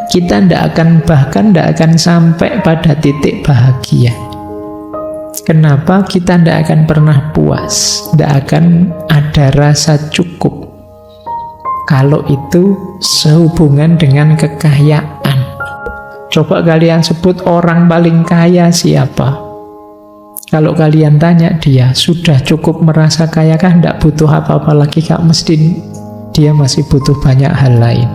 kita bahkan tidak akan sampai pada titik bahagia. Kenapa? Kita tidak akan pernah puas, tidak akan ada rasa cukup kalau itu sehubungan dengan kekayaan. Coba kalian sebut orang paling kaya siapa? Kalau kalian tanya dia, sudah cukup merasa kaya kah? Tidak butuh apa-apa lagi kak? Mesti dia masih butuh banyak hal lain.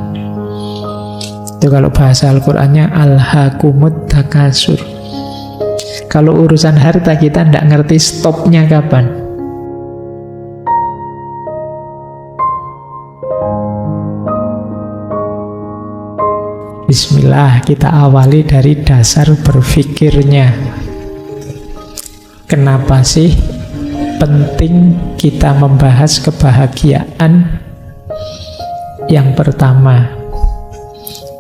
Itu kalau bahasa Al-Qur'annya alhaakumut takasur. Kalau urusan harta kita tidak ngerti stopnya kapan. Bismillah, kita awali dari dasar berpikirnya. Kenapa sih penting kita membahas kebahagiaan? Yang pertama,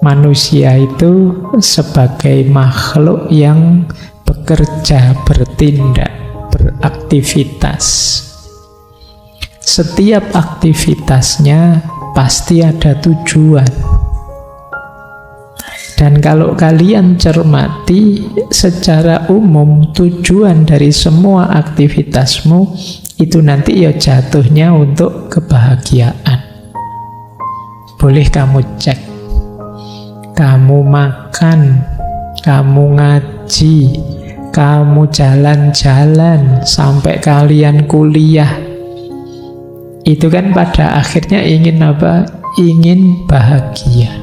manusia itu sebagai makhluk yang bekerja, bertindak, beraktivitas. Setiap aktivitasnya pasti ada tujuan. Dan kalau kalian cermati, secara umum tujuan dari semua aktivitasmu itu nanti ya jatuhnya untuk kebahagiaan. Boleh kamu cek. Kamu makan, kamu ngaji, kamu jalan-jalan, sampai kalian kuliah. Itu kan pada akhirnya ingin apa? Ingin bahagia.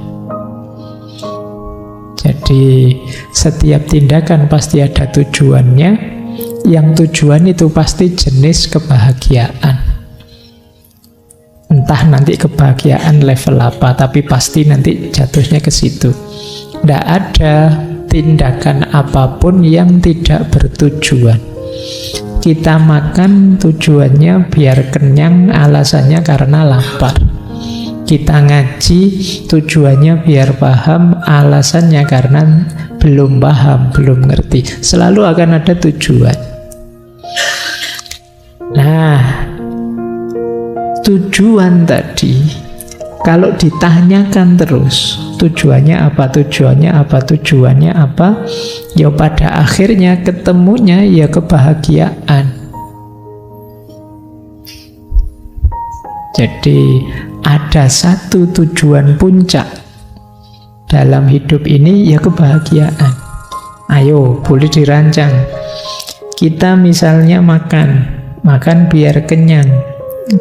Jadi setiap tindakan pasti ada tujuannya. Yang tujuan itu pasti jenis kebahagiaan. Entah nanti kebahagiaan level apa, tapi pasti nanti jatuhnya ke situ. Tidak ada tindakan apapun yang tidak bertujuan. Kita makan tujuannya biar kenyang, alasannya karena lapar. Kita ngaji tujuannya biar paham, alasannya karena belum paham, belum ngerti. Selalu akan ada tujuan. Nah, tujuan tadi kalau ditanyakan terus tujuannya apa, tujuannya apa, tujuannya apa, ya pada akhirnya ketemunya ya kebahagiaan. Jadi ada satu tujuan puncak dalam hidup ini, ya kebahagiaan. Ayo, boleh dirancang. Kita misalnya makan biar kenyang.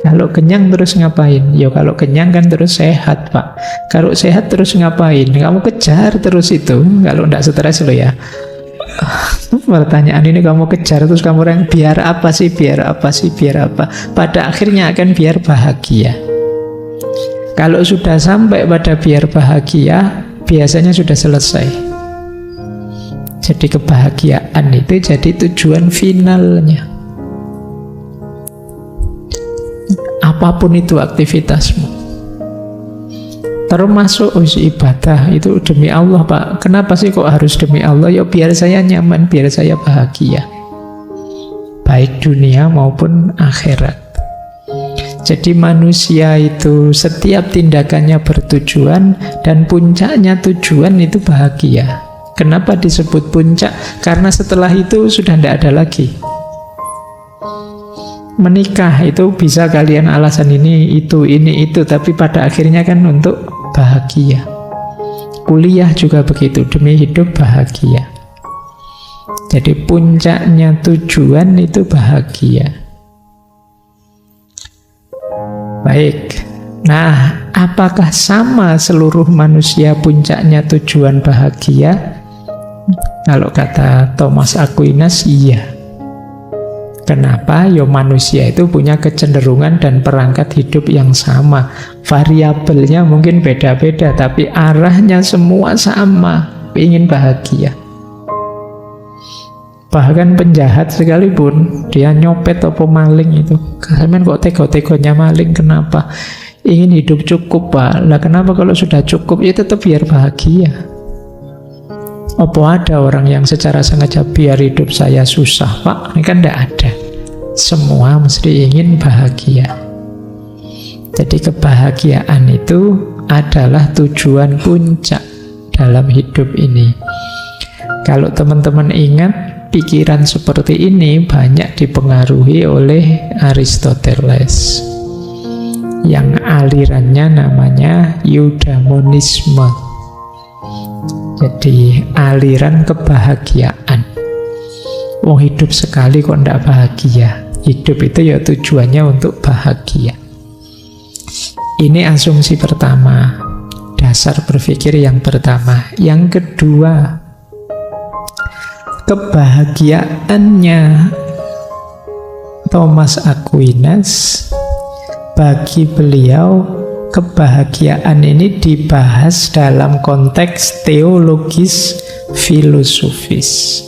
Kalau kenyang terus ngapain? Ya kalau kenyang kan terus sehat, Pak. Kalau sehat terus ngapain? Kamu kejar terus itu. Kalau tidak stres lo ya. Pertanyaan ini kamu kejar terus kamu orang biar apa sih, biar apa sih, biar apa. Pada akhirnya akan biar bahagia. Kalau sudah sampai pada biar bahagia, biasanya sudah selesai. Jadi kebahagiaan itu jadi tujuan finalnya. Apapun itu aktivitasmu, termasuk ibadah itu demi Allah, Pak. Kenapa sih kok harus demi Allah? Ya biar saya nyaman, biar saya bahagia, baik dunia maupun akhirat. Jadi manusia itu setiap tindakannya bertujuan, dan puncaknya tujuan itu bahagia. Kenapa disebut puncak? Karena setelah itu sudah tidak ada lagi. Menikah itu bisa kalian alasan ini, itu, tapi pada akhirnya kan untuk bahagia. Kuliah juga begitu, demi hidup bahagia. Jadi puncaknya tujuan itu bahagia. Baik. Nah, apakah sama seluruh manusia puncaknya tujuan bahagia? Kalau kata Thomas Aquinas, iya. Kenapa? Ya manusia itu punya kecenderungan dan perangkat hidup yang sama. Variabelnya mungkin beda-beda, tapi arahnya semua sama, ingin bahagia. Bahkan penjahat sekalipun, dia nyopet atau maling itu, kalian kok tega-tegonya maling, kenapa? Ingin hidup cukup, Pak. Lah kenapa kalau sudah cukup, ya tetap biar bahagia. Apa ada orang yang secara sengaja biar hidup saya susah, Pak? Ini kan tidak ada. Semua mesti ingin bahagia. Jadi kebahagiaan itu adalah tujuan puncak dalam hidup ini. Kalau teman-teman ingat, pikiran seperti ini banyak dipengaruhi oleh Aristoteles yang alirannya namanya eudaimonisme. Jadi aliran kebahagiaan. Wong hidup sekali kok ndak bahagia. Hidup itu ya tujuannya untuk bahagia. Ini asumsi pertama, dasar berpikir yang pertama. Yang kedua, kebahagiaannya Thomas Aquinas, bagi beliau kebahagiaan ini dibahas dalam konteks teologis filosofis.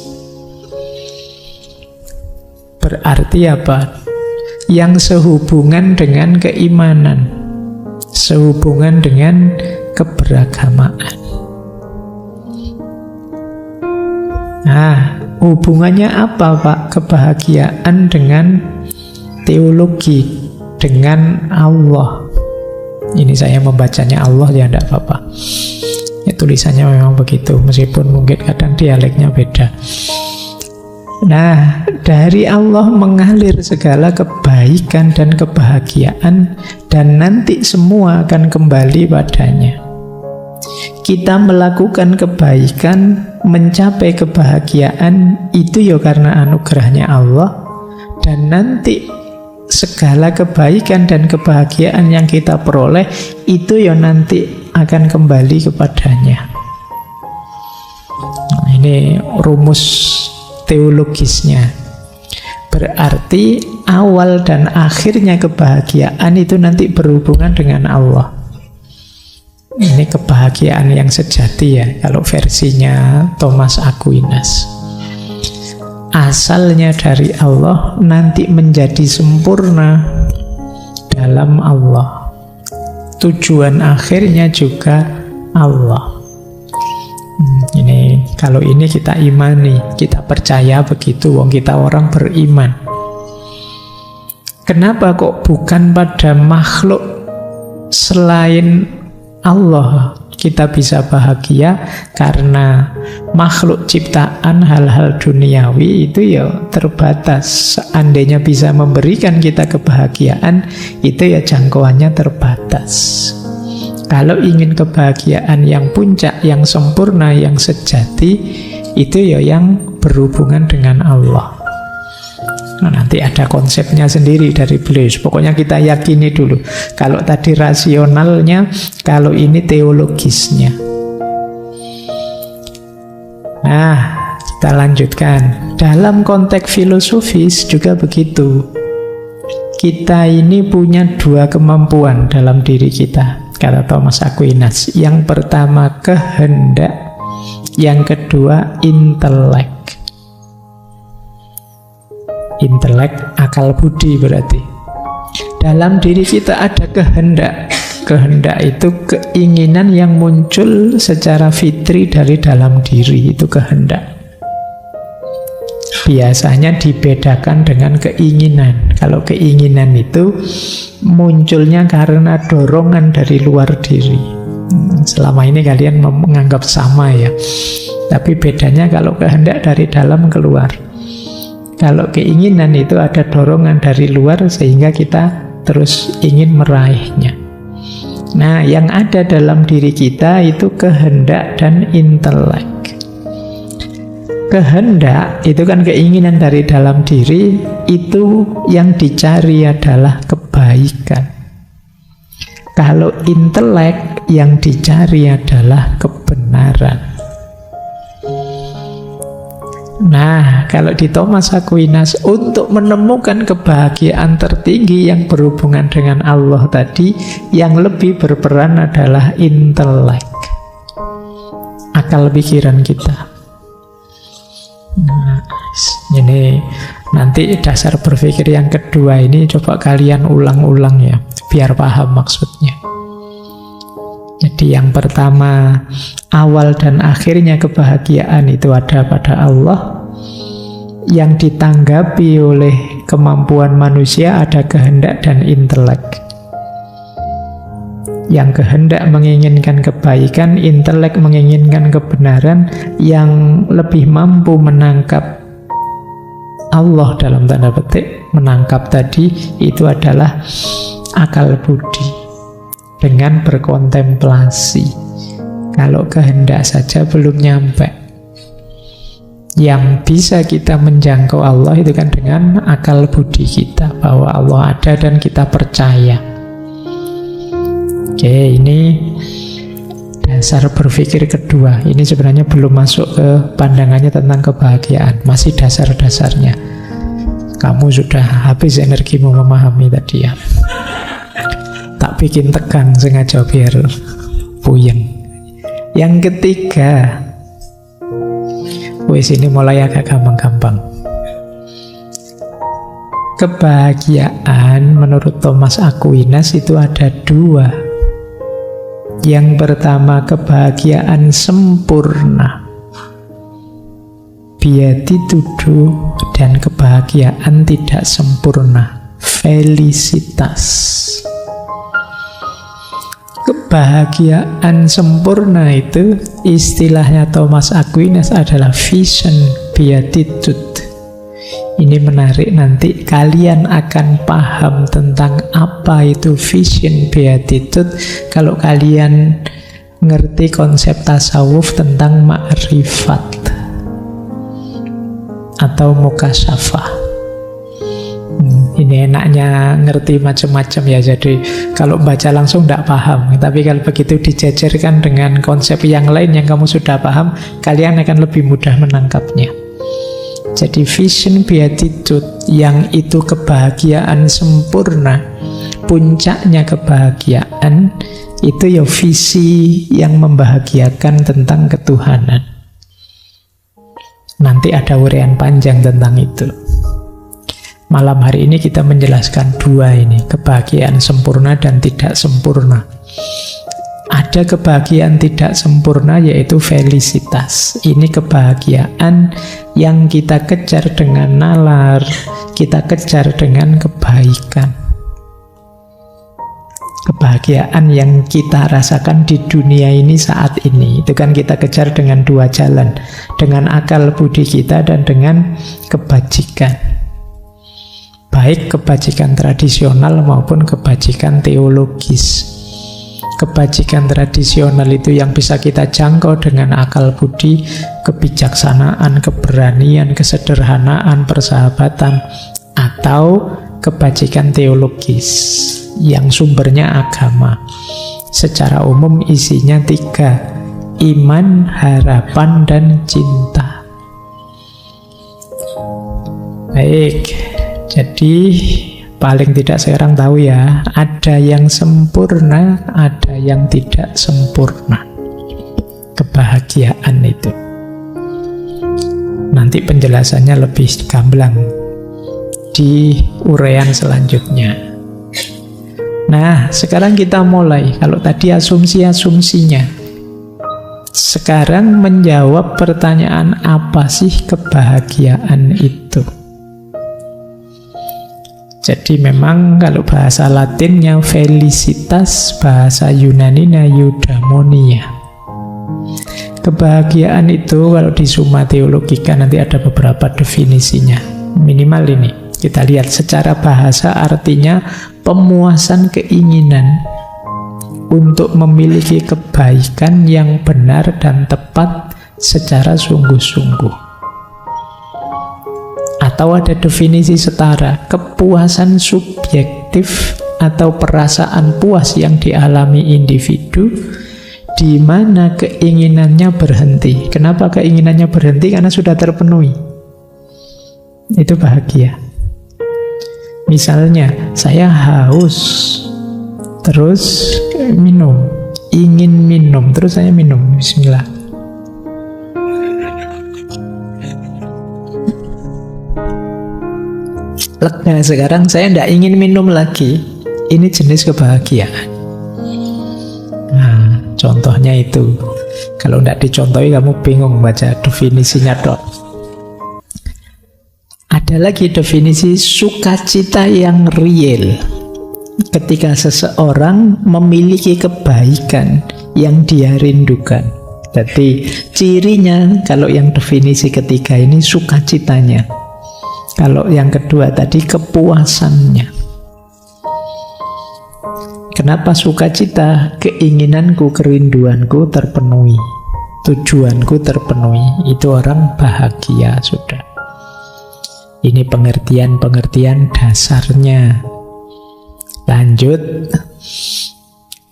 Berarti apa? Yang sehubungan dengan keimanan, sehubungan dengan keberagamaan. Nah, hubungannya apa, Pak? Kebahagiaan dengan teologi, dengan Allah. Ini saya membacanya Allah, ya enggak apa-apa. Ya, tulisannya memang begitu, meskipun mungkin kadang dialeknya beda. Nah, dari Allah mengalir segala kebaikan dan kebahagiaan, dan nanti semua akan kembali padanya. Kita melakukan kebaikan, mencapai kebahagiaan, itu ya karena anugerahnya Allah, dan nanti segala kebaikan dan kebahagiaan yang kita peroleh, itu ya nanti akan kembali kepadanya. Nah, ini rumus teologisnya. Berarti awal dan akhirnya kebahagiaan itu nanti berhubungan dengan Allah. Ini kebahagiaan yang sejati ya, kalau versinya Thomas Aquinas. Asalnya dari Allah, nanti menjadi sempurna dalam Allah. Tujuan akhirnya juga Allah. Ini kalau ini kita imani, kita percaya begitu, wong kita orang beriman. Kenapa kok bukan pada makhluk selain Allah kita bisa bahagia? Karena makhluk ciptaan, hal-hal duniawi itu ya terbatas. Seandainya bisa memberikan kita kebahagiaan, itu ya jangkauannya terbatas. Kalau ingin kebahagiaan yang puncak, yang sempurna, yang sejati, itu ya yang berhubungan dengan Allah. Nah, nanti ada konsepnya sendiri dari beliau. Pokoknya kita yakini dulu. Kalau tadi rasionalnya, kalau ini teologisnya. Nah, kita lanjutkan. Dalam konteks filosofis juga begitu. Kita ini punya dua kemampuan dalam diri kita, kata Thomas Aquinas. Yang pertama kehendak, yang kedua intelek. Intelek, akal budi berarti. Dalam diri kita ada kehendak. Kehendak itu keinginan yang muncul secara fitri dari dalam diri, itu kehendak. Biasanya dibedakan dengan keinginan. Kalau keinginan itu munculnya karena dorongan dari luar diri. Selama ini kalian menganggap sama ya. Tapi bedanya kalau kehendak dari dalam keluar. Kalau keinginan itu ada dorongan dari luar sehingga kita terus ingin meraihnya. Nah, yang ada dalam diri kita itu kehendak dan intelek. Kehendak itu kan keinginan dari dalam diri, itu yang dicari adalah kebaikan. Kalau intelek yang dicari adalah kebenaran. Nah, kalau di Thomas Aquinas, untuk menemukan kebahagiaan tertinggi yang berhubungan dengan Allah tadi, yang lebih berperan adalah intelek, akal pikiran kita. Nah, ini nanti dasar berpikir yang kedua ini coba kalian ulang-ulang ya, biar paham maksudnya. Jadi yang pertama, awal dan akhirnya kebahagiaan itu ada pada Allah. Yang ditanggapi oleh kemampuan manusia ada kehendak dan intelek. yang kehendak menginginkan kebaikan, intelek menginginkan kebenaran, yang lebih mampu menangkap Allah dalam tanda petik, menangkap tadi itu adalah akal budi dengan berkontemplasi. Kalau kehendak saja belum nyampe. Yang bisa kita menjangkau Allah itu kan dengan akal budi kita, bahwa Allah ada dan kita percaya. Oke, ini dasar berpikir kedua. Ini sebenarnya belum masuk ke pandangannya tentang kebahagiaan, masih dasar-dasarnya. Kamu sudah habis energimu memahami tadi ya. Tak bikin tegang sengaja biar puyeng. Yang ketiga, wis ini mulai agak gampang-gampang. Kebahagiaan menurut Thomas Aquinas itu ada dua. Yang pertama kebahagiaan sempurna, beatitudo, dan kebahagiaan tidak sempurna, felicitas. Kebahagiaan sempurna itu istilahnya Thomas Aquinas adalah vision beatitude. Ini menarik, nanti kalian akan paham tentang apa itu vision beatitude kalau kalian ngerti konsep tasawuf tentang ma'rifat atau mukasyafah. Ini enaknya ngerti macam-macam ya, jadi kalau baca langsung tidak paham, tapi kalau begitu dijajarkan dengan konsep yang lain yang kamu sudah paham, kalian akan lebih mudah menangkapnya. Jadi vision beatitude, yang itu kebahagiaan sempurna, puncaknya kebahagiaan itu ya visi yang membahagiakan tentang ketuhanan. Nanti ada uraian panjang tentang itu. Malam hari ini kita menjelaskan dua ini, kebahagiaan sempurna dan tidak sempurna. Ada kebahagiaan tidak sempurna yaitu felicitas. Ini kebahagiaan yang kita kejar dengan nalar, kita kejar dengan kebaikan. Kebahagiaan yang kita rasakan di dunia ini saat ini, itu kan kita kejar dengan dua jalan, dengan akal budi kita dan dengan kebajikan. Baik kebajikan tradisional maupun kebajikan teologis. Kebajikan tradisional itu yang bisa kita jangkau dengan akal budi, kebijaksanaan, keberanian, kesederhanaan, persahabatan, atau kebajikan teologis yang sumbernya agama. Secara umum isinya tiga: iman, harapan, dan cinta. Baik, jadi paling tidak sekarang tahu ya, ada yang sempurna, ada yang tidak sempurna. Kebahagiaan itu. Nanti penjelasannya lebih gamblang di uraian selanjutnya. Nah, sekarang kita mulai. Kalau tadi asumsi-asumsinya, sekarang menjawab pertanyaan apa sih kebahagiaan itu? Jadi memang kalau bahasa Latinnya felicitas, bahasa Yunaninya eudaimonia. Kebahagiaan itu kalau di Summa Theologica nanti ada beberapa definisinya. Minimal ini, kita lihat secara bahasa artinya pemuasan keinginan untuk memiliki kebaikan yang benar dan tepat secara sungguh-sungguh. Atau ada definisi setara, kepuasan subjektif atau perasaan puas yang dialami individu di mana keinginannya berhenti. Kenapa keinginannya berhenti? Karena sudah terpenuhi. Itu bahagia. Misalnya, saya haus, terus minum, ingin minum, terus saya minum, bismillah. Lega sekarang, saya tidak ingin minum lagi. Ini jenis kebahagiaan. Nah, contohnya itu. Kalau tidak dicontohi kamu bingung baca definisinya dok. Ada lagi definisi sukacita yang real. ketika seseorang memiliki kebaikan yang dia rindukan. Jadi cirinya kalau yang definisi ketiga ini sukacitanya. Kalau yang kedua tadi kepuasannya. Kenapa sukacita? Keinginanku, kerinduanku terpenuhi, tujuanku terpenuhi. Itu orang bahagia sudah. Ini pengertian-pengertian dasarnya. Lanjut,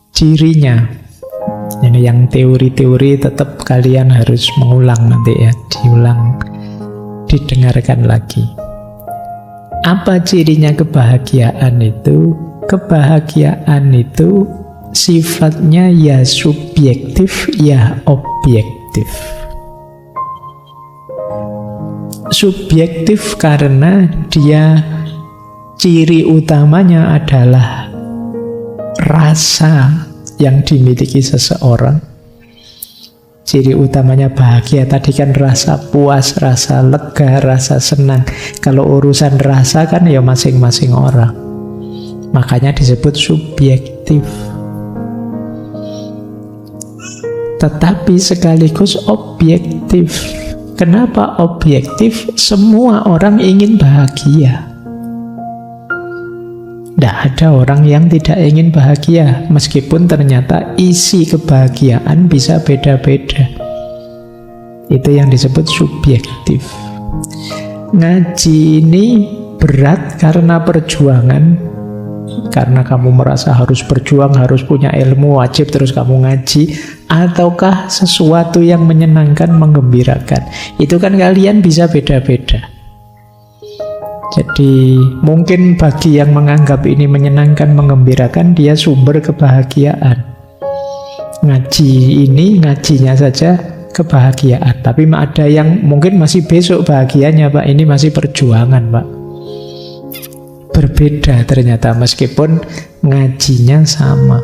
cirinya. Ini yang teori-teori tetap kalian harus mengulang nanti ya, diulang, didengarkan lagi. Apa cirinya kebahagiaan itu? Kebahagiaan itu sifatnya ya subjektif, ya objektif. Subjektif karena dia ciri utamanya adalah rasa yang dimiliki seseorang. Ciri utamanya bahagia tadi kan rasa puas, rasa lega, rasa senang. Kalau urusan rasa kan ya masing-masing orang. Makanya disebut subjektif. Tetapi sekaligus objektif. Kenapa objektif? Semua orang ingin bahagia. Tidak ada orang yang tidak ingin bahagia, meskipun ternyata isi kebahagiaan bisa beda-beda. Itu yang disebut subjektif. Ngaji ini berat karena perjuangan. Karena kamu merasa harus berjuang, harus punya ilmu, wajib terus kamu ngaji. Ataukah sesuatu yang menyenangkan, menggembirakan. Itu kan kalian bisa beda-beda. Jadi mungkin bagi yang menganggap ini menyenangkan, menggembirakan, dia sumber kebahagiaan. Ngaji ini, ngajinya saja kebahagiaan. Tapi ada yang mungkin masih besok bahagianya, Pak. Ini masih perjuangan, Pak. Berbeda ternyata meskipun ngajinya sama.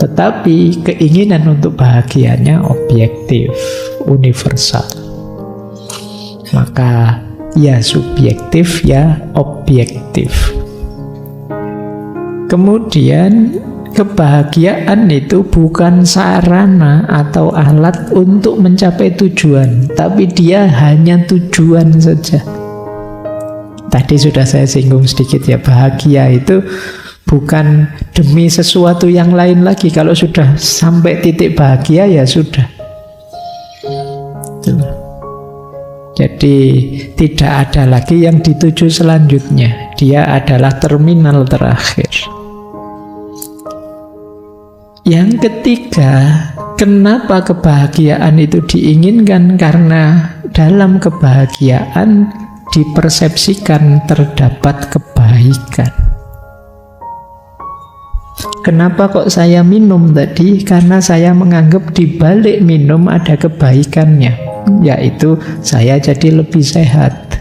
Tetapi keinginan untuk bahagianya objektif, universal. Maka ya subjektif, ya objektif. Kemudian kebahagiaan itu bukan sarana atau alat untuk mencapai tujuan, tapi dia hanya tujuan saja. Tadi sudah saya singgung sedikit ya, bahagia itu bukan demi sesuatu yang lain lagi. Kalau sudah sampai titik bahagia ya sudah. Jadi tidak ada lagi yang dituju selanjutnya. Dia adalah terminal terakhir. Yang ketiga, kenapa kebahagiaan itu diinginkan? Karena dalam kebahagiaan dipersepsikan terdapat kebaikan. Kenapa kok saya minum tadi? Karena saya menganggap di balik minum ada kebaikannya, yaitu saya jadi lebih sehat.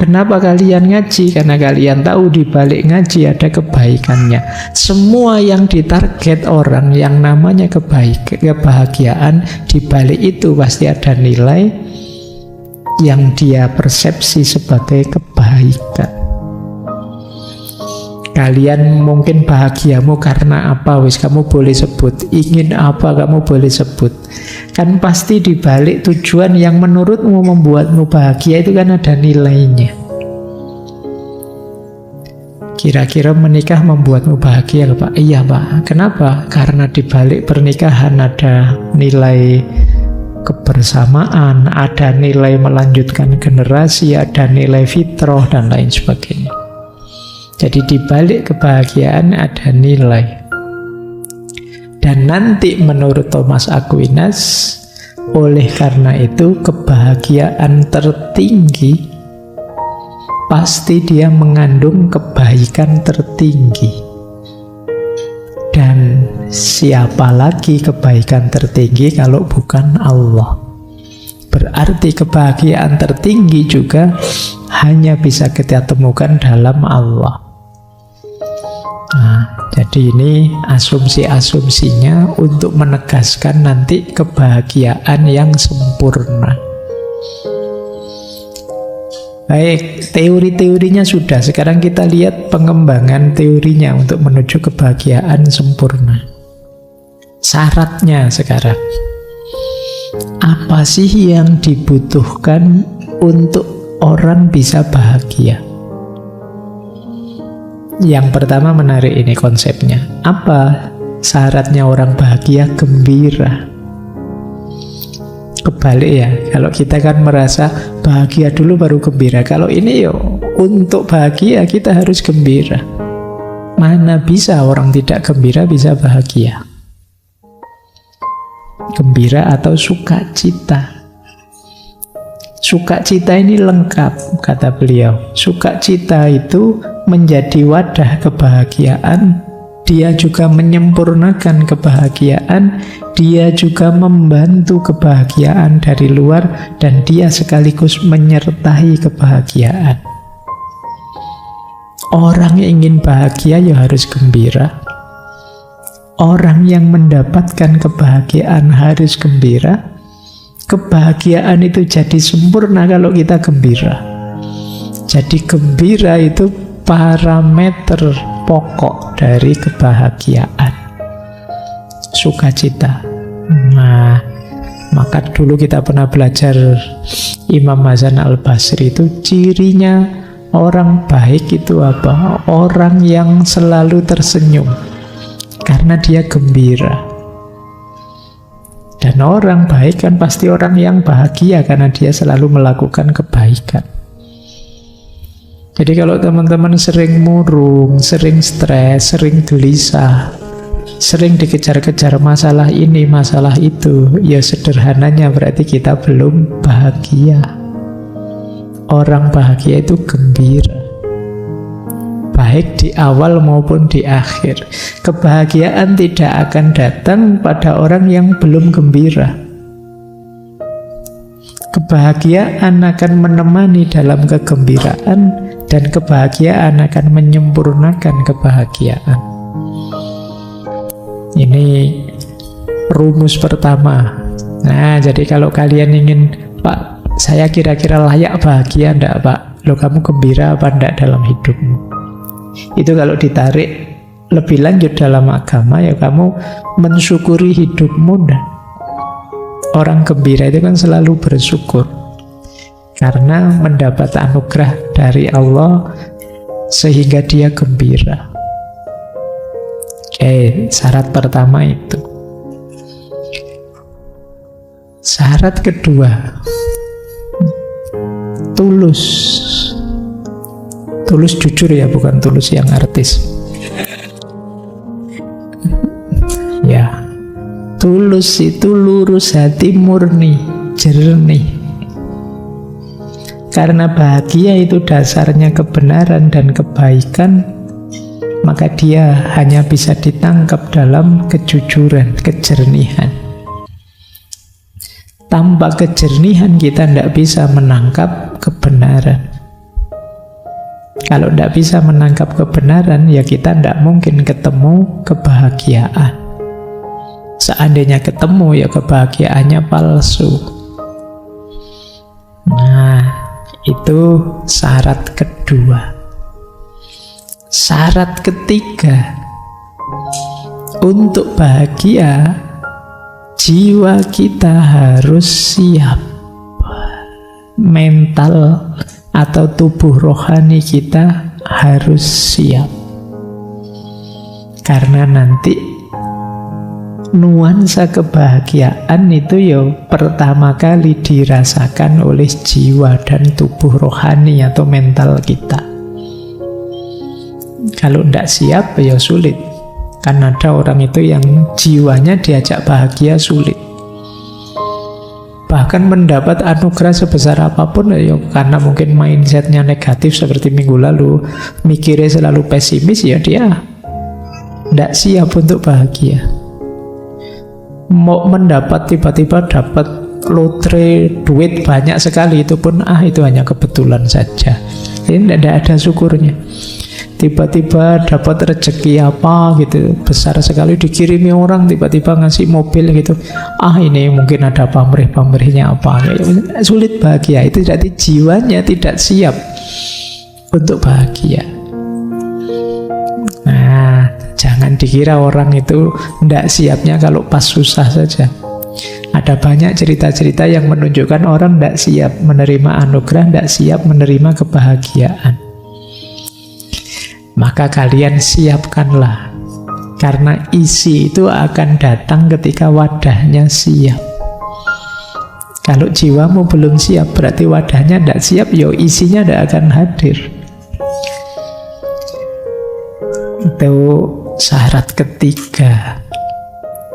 Kenapa kalian ngaji? Karena kalian tahu di balik ngaji ada kebaikannya. Semua yang ditarget orang yang namanya kebahagiaan, di balik itu pasti ada nilai yang dia persepsi sebagai kebaikan. Kalian mungkin bahagiamu karena apa? Wis kamu boleh sebut. Ingin apa kamu boleh sebut. Kan pasti dibalik tujuan yang menurutmu membuatmu bahagia itu kan ada nilainya. Kira-kira menikah membuatmu bahagia, Pak? Iya, Pak. Kenapa? Karena dibalik pernikahan ada nilai kebersamaan, ada nilai melanjutkan generasi, ada nilai fitrah dan lain sebagainya. Jadi di balik kebahagiaan ada nilai. Dan nanti menurut Thomas Aquinas, oleh karena itu kebahagiaan tertinggi pasti dia mengandung kebaikan tertinggi. Dan siapa lagi kebaikan tertinggi kalau bukan Allah? Berarti kebahagiaan tertinggi juga hanya bisa kita temukan dalam Allah. Nah, jadi ini asumsi-asumsinya untuk menegaskan nanti kebahagiaan yang sempurna. Baik, teori-teorinya sudah. Sekarang kita lihat pengembangan teorinya untuk menuju kebahagiaan sempurna. Syaratnya sekarang. Apa sih yang dibutuhkan untuk orang bisa bahagia? Yang pertama menarik ini konsepnya. Apa syaratnya orang bahagia? Gembira. Kebalik ya, kalau kita kan merasa bahagia dulu baru gembira. Kalau ini untuk bahagia kita harus gembira. Mana bisa orang tidak gembira bisa bahagia? Gembira atau sukacita. Sukacita ini lengkap, kata beliau. Sukacita itu menjadi wadah kebahagiaan. Dia juga menyempurnakan kebahagiaan, dia juga membantu kebahagiaan dari luar, dan dia sekaligus menyertai kebahagiaan. Orang yang ingin bahagia ya harus gembira. Orang yang mendapatkan kebahagiaan harus gembira. Kebahagiaan itu jadi sempurna kalau kita gembira. Jadi gembira itu parameter pokok dari kebahagiaan, sukacita. Nah, maka dulu kita pernah belajar Imam Hasan Al-Basri itu cirinya orang baik itu apa? Orang yang selalu tersenyum karena dia gembira. Dan orang baik kan pasti orang yang bahagia karena dia selalu melakukan kebaikan. Jadi kalau teman-teman sering murung, sering stres, sering gelisah, sering dikejar-kejar masalah ini, masalah itu, ya sederhananya berarti kita belum bahagia. Orang bahagia itu gembira, baik di awal maupun di akhir. Kebahagiaan tidak akan datang pada orang yang belum gembira. Kebahagiaan akan menemani dalam kegembiraan, dan kebahagiaan akan menyempurnakan kebahagiaan. Ini rumus pertama. Nah, jadi kalau kalian ingin, Pak, saya kira-kira layak bahagia enggak, Pak? Loh, kamu gembira apa enggak dalam hidupmu? Itu kalau ditarik lebih lanjut dalam agama, ya kamu mensyukuri hidupmu enggak? Orang gembira itu kan selalu bersyukur karena mendapat anugerah dari Allah sehingga dia gembira. Oke, syarat pertama itu. Syarat kedua, tulus. Tulus jujur ya, bukan tulus yang artis. Ya, tulus itu lurus hati, murni, jernih. Karena bahagia itu dasarnya kebenaran dan kebaikan, maka dia hanya bisa ditangkap dalam kejujuran, kejernihan. Tanpa kejernihan kita tidak bisa menangkap kebenaran. Kalau tidak bisa menangkap kebenaran, ya kita tidak mungkin ketemu kebahagiaan. Seandainya ketemu, ya kebahagiaannya palsu. Nah, itu syarat kedua. Syarat ketiga, untuk bahagia, jiwa kita harus siap. Mental atau tubuh rohani kita harus siap. Karena nanti nuansa kebahagiaan itu ya pertama kali dirasakan oleh jiwa dan tubuh rohani atau mental kita. Kalau tidak siap ya sulit. Kan ada orang itu yang jiwanya diajak bahagia sulit. Bahkan mendapat anugerah sebesar apapun ya karena mungkin mindsetnya negatif seperti minggu lalu, mikirnya selalu pesimis, ya dia tidak siap untuk bahagia. Mau mendapat tiba-tiba dapat lotre duit banyak sekali, itu pun itu hanya kebetulan saja. Ini tidak ada syukurnya. tiba-tiba dapat rezeki apa gitu besar sekali, dikirimi orang tiba-tiba ngasih mobil gitu, ini mungkin ada pamrih-pamrihnya apa, sulit bahagia. Itu berarti jiwanya tidak siap untuk bahagia. Nah, jangan dikira orang itu tidak siapnya kalau pas susah saja. Ada banyak cerita-cerita yang menunjukkan orang tidak siap menerima anugerah, tidak siap menerima kebahagiaan. Maka kalian siapkanlah, karena isi itu akan datang ketika wadahnya siap. Kalau jiwamu belum siap, berarti wadahnya tidak siap, isinya tidak akan hadir. Itu syarat ketiga.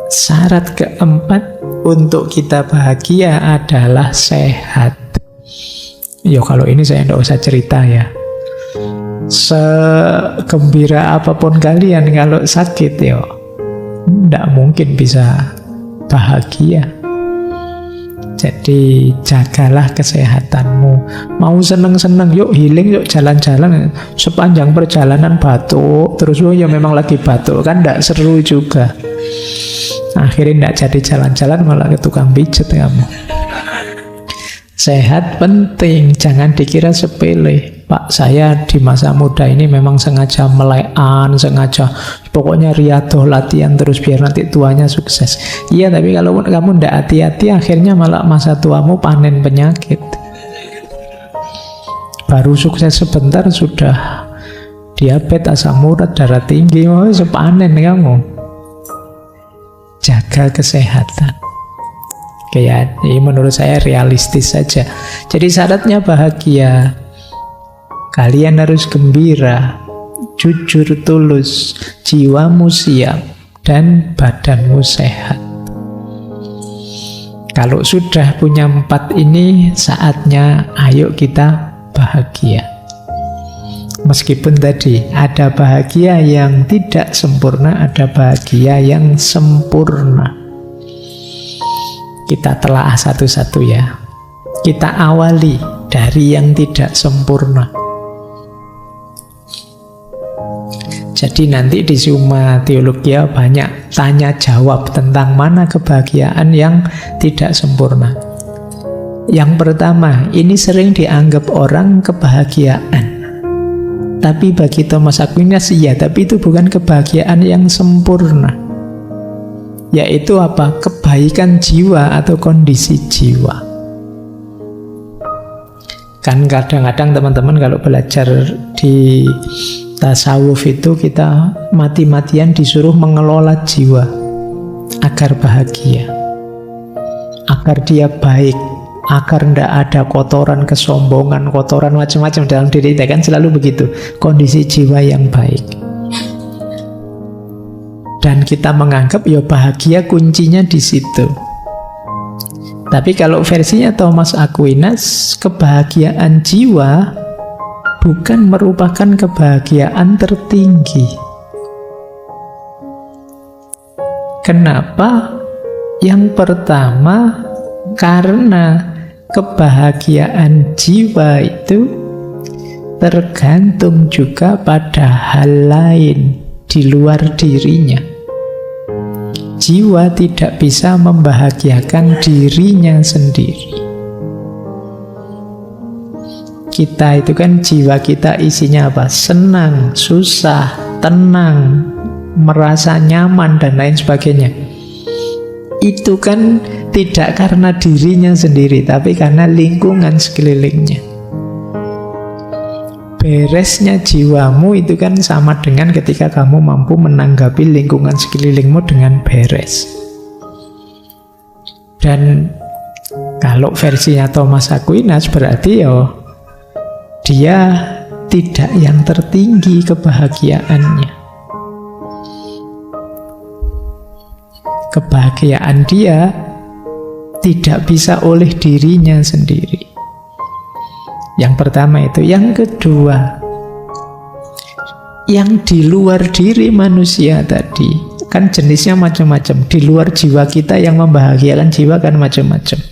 Syarat keempat untuk kita bahagia adalah sehat. Kalau ini saya tidak usah cerita ya. Segembira apapun kalian, kalau sakit tidak mungkin bisa bahagia. Jadi jagalah kesehatanmu. Mau seneng-seneng, yuk healing, yuk jalan-jalan. Sepanjang perjalanan batuk terus, memang lagi batuk kan tidak seru juga. Akhirnya tidak jadi jalan-jalan, malah ke tukang pijet kamu. Sehat penting, jangan dikira sepele. Pak, saya di masa muda ini memang sengaja melekan, sengaja pokoknya riadoh latihan terus biar nanti tuanya sukses. Iya, tapi kalau kamu tidak hati-hati, akhirnya malah masa tuamu panen penyakit. Baru sukses sebentar sudah diabetes, asam urat, darah tinggi, sepanen kamu. Jaga kesehatan. Ini menurut saya realistis saja. Jadi syaratnya bahagia, kalian harus gembira, jujur tulus, jiwamu siap, dan badanmu sehat. Kalau sudah punya 4 ini, saatnya ayo kita bahagia. Meskipun tadi ada bahagia yang tidak sempurna, ada bahagia yang sempurna. Kita telah satu-satu ya. Kita awali dari yang tidak sempurna. Jadi nanti di Summa Theologia banyak tanya jawab tentang mana kebahagiaan yang tidak sempurna. Yang pertama, ini sering dianggap orang kebahagiaan. Tapi bagi Thomas Aquinas tapi itu bukan kebahagiaan yang sempurna. Yaitu apa? Kebaikan jiwa atau kondisi jiwa. Kan kadang-kadang teman-teman kalau belajar di tasawuf itu kita mati-matian disuruh mengelola jiwa agar bahagia, agar dia baik, agar tidak ada kotoran kesombongan, kotoran macam-macam dalam diri kita, kan selalu begitu, kondisi jiwa yang baik. Dan kita menganggap bahagia kuncinya di situ. Tapi kalau versinya Thomas Aquinas, kebahagiaan jiwa bukan merupakan kebahagiaan tertinggi. Kenapa? Yang pertama, karena kebahagiaan jiwa itu tergantung juga pada hal lain di luar dirinya. Jiwa tidak bisa membahagiakan dirinya sendiri. Kita itu kan jiwa kita isinya apa? Senang, susah, tenang, merasa nyaman, dan lain sebagainya. Itu kan tidak karena dirinya sendiri, tapi karena lingkungan sekelilingnya. Beresnya jiwamu itu kan sama dengan ketika kamu mampu menanggapi lingkungan sekelilingmu dengan beres. Dan kalau versinya Thomas Aquinas berarti dia tidak yang tertinggi kebahagiaannya. Kebahagiaan dia tidak bisa oleh dirinya sendiri. Yang pertama itu. Yang kedua, yang di luar diri manusia tadi kan jenisnya macam-macam. Di luar jiwa kita yang membahagiakan jiwa kan macam-macam.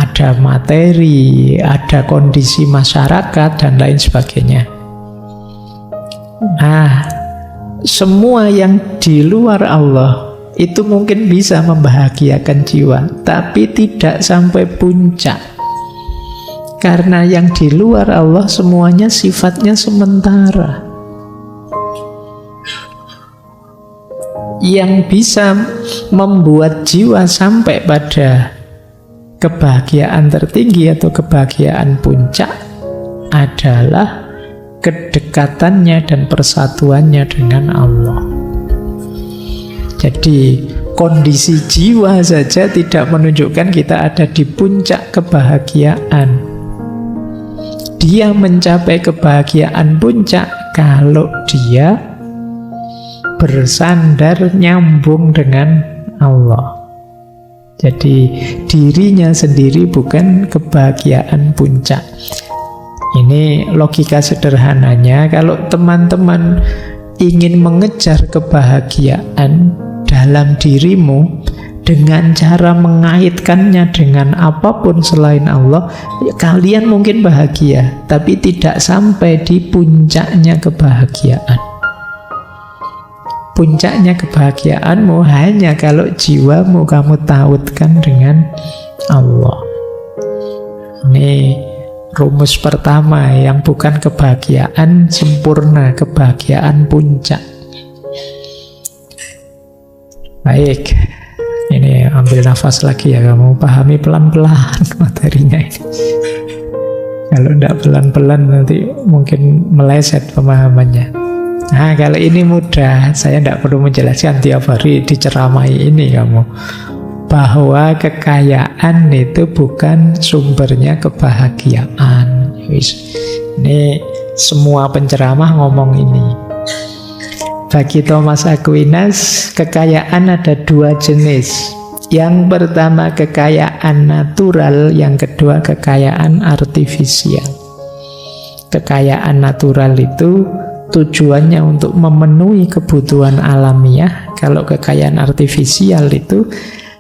Ada materi, ada kondisi masyarakat, dan lain sebagainya. Nah, semua yang di luar Allah itu mungkin bisa membahagiakan jiwa, tapi tidak sampai puncak. Karena yang di luar Allah semuanya sifatnya sementara. Yang bisa membuat jiwa sampai pada kebahagiaan tertinggi atau kebahagiaan puncak adalah kedekatannya dan persatuannya dengan Allah. Jadi kondisi jiwa saja tidak menunjukkan kita ada di puncak kebahagiaan. Dia mencapai kebahagiaan puncak kalau dia bersandar nyambung dengan Allah. Jadi dirinya sendiri bukan kebahagiaan puncak. Ini logika sederhananya. Kalau teman-teman ingin mengejar kebahagiaan dalam dirimu dengan cara mengaitkannya dengan apapun selain Allah, ya kalian mungkin bahagia, tapi tidak sampai di puncaknya kebahagiaan. Puncaknya kebahagiaanmu hanya kalau jiwamu kamu tautkan dengan Allah. Ini rumus pertama yang bukan kebahagiaan sempurna, kebahagiaan puncak. Baik, ini ambil nafas lagi ya, kamu pahami pelan-pelan materinya ini. Kalau tidak pelan-pelan nanti mungkin meleset pemahamannya. Nah, kalau ini mudah, saya tidak perlu menjelaskan tiap hari diceramai ini kamu. Bahwa kekayaan itu bukan sumbernya kebahagiaan. Ini semua penceramah ngomong ini. Bagi Thomas Aquinas, kekayaan ada dua jenis. Yang pertama kekayaan natural, yang kedua kekayaan artifisial. Kekayaan natural itu tujuannya untuk memenuhi kebutuhan alamiah. Kalau kekayaan artifisial itu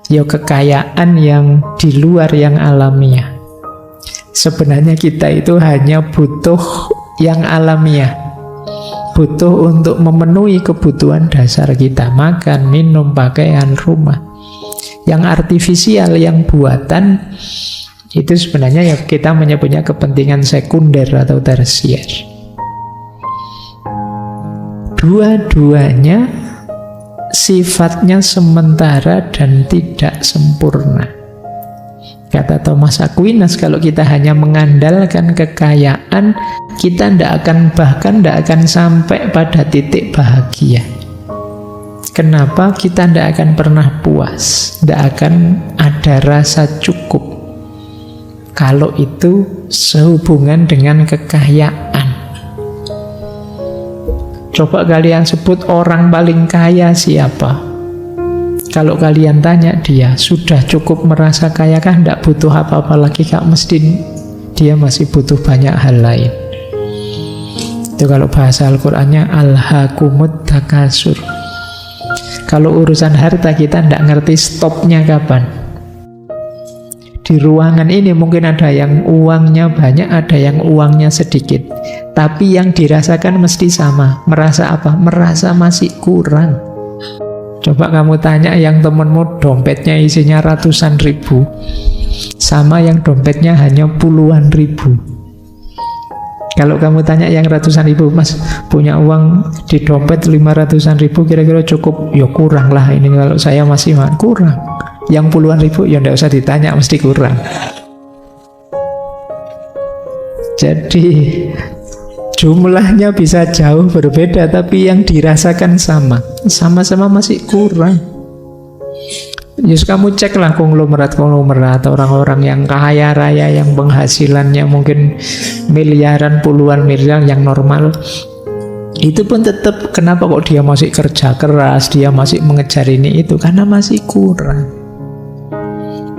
ya kekayaan yang di luar yang alamiah. Sebenarnya kita itu hanya butuh yang alamiah, butuh untuk memenuhi kebutuhan dasar kita, makan, minum, pakaian, rumah. Yang artifisial, yang buatan, itu sebenarnya ya kita menyebutnya kepentingan sekunder atau tersier. Dua-duanya sifatnya sementara dan tidak sempurna. Kata Thomas Aquinas, kalau kita hanya mengandalkan kekayaan, kita bahkan tidak akan sampai pada titik bahagia. Kenapa? Kita tidak akan pernah puas, tidak akan ada rasa cukup kalau itu sehubungan dengan kekayaan. Coba kalian sebut orang paling kaya siapa? Kalau kalian tanya dia, sudah cukup merasa kaya kah? Tidak butuh apa-apa lagi kah? Mesti dia masih butuh banyak hal lain. Itu kalau bahasa Al-Qur'annya alhaakumut takasur. Kalau urusan harta kita tidak ngerti stopnya kapan. Di ruangan ini mungkin ada yang uangnya banyak, ada yang uangnya sedikit. Tapi yang dirasakan mesti sama. Merasa apa? Merasa masih kurang. Coba kamu tanya yang temenmu dompetnya isinya ratusan ribu, sama yang dompetnya hanya puluhan ribu. Kalau kamu tanya yang ratusan ribu, Mas punya uang di dompet 500-an ribu, kira-kira cukup? Ya kurang lah ini, kalau saya masih kurang. Yang puluhan ribu, ya tidak usah ditanya, mesti kurang. Jadi jumlahnya bisa jauh berbeda, tapi yang dirasakan sama. Sama-sama masih kurang. Just kamu ceklah konglomerat orang-orang yang kaya raya, yang penghasilannya mungkin miliaran, puluhan miliar, yang normal. Itu pun tetap, kenapa kok dia masih kerja keras, dia masih mengejar ini itu? Karena masih kurang.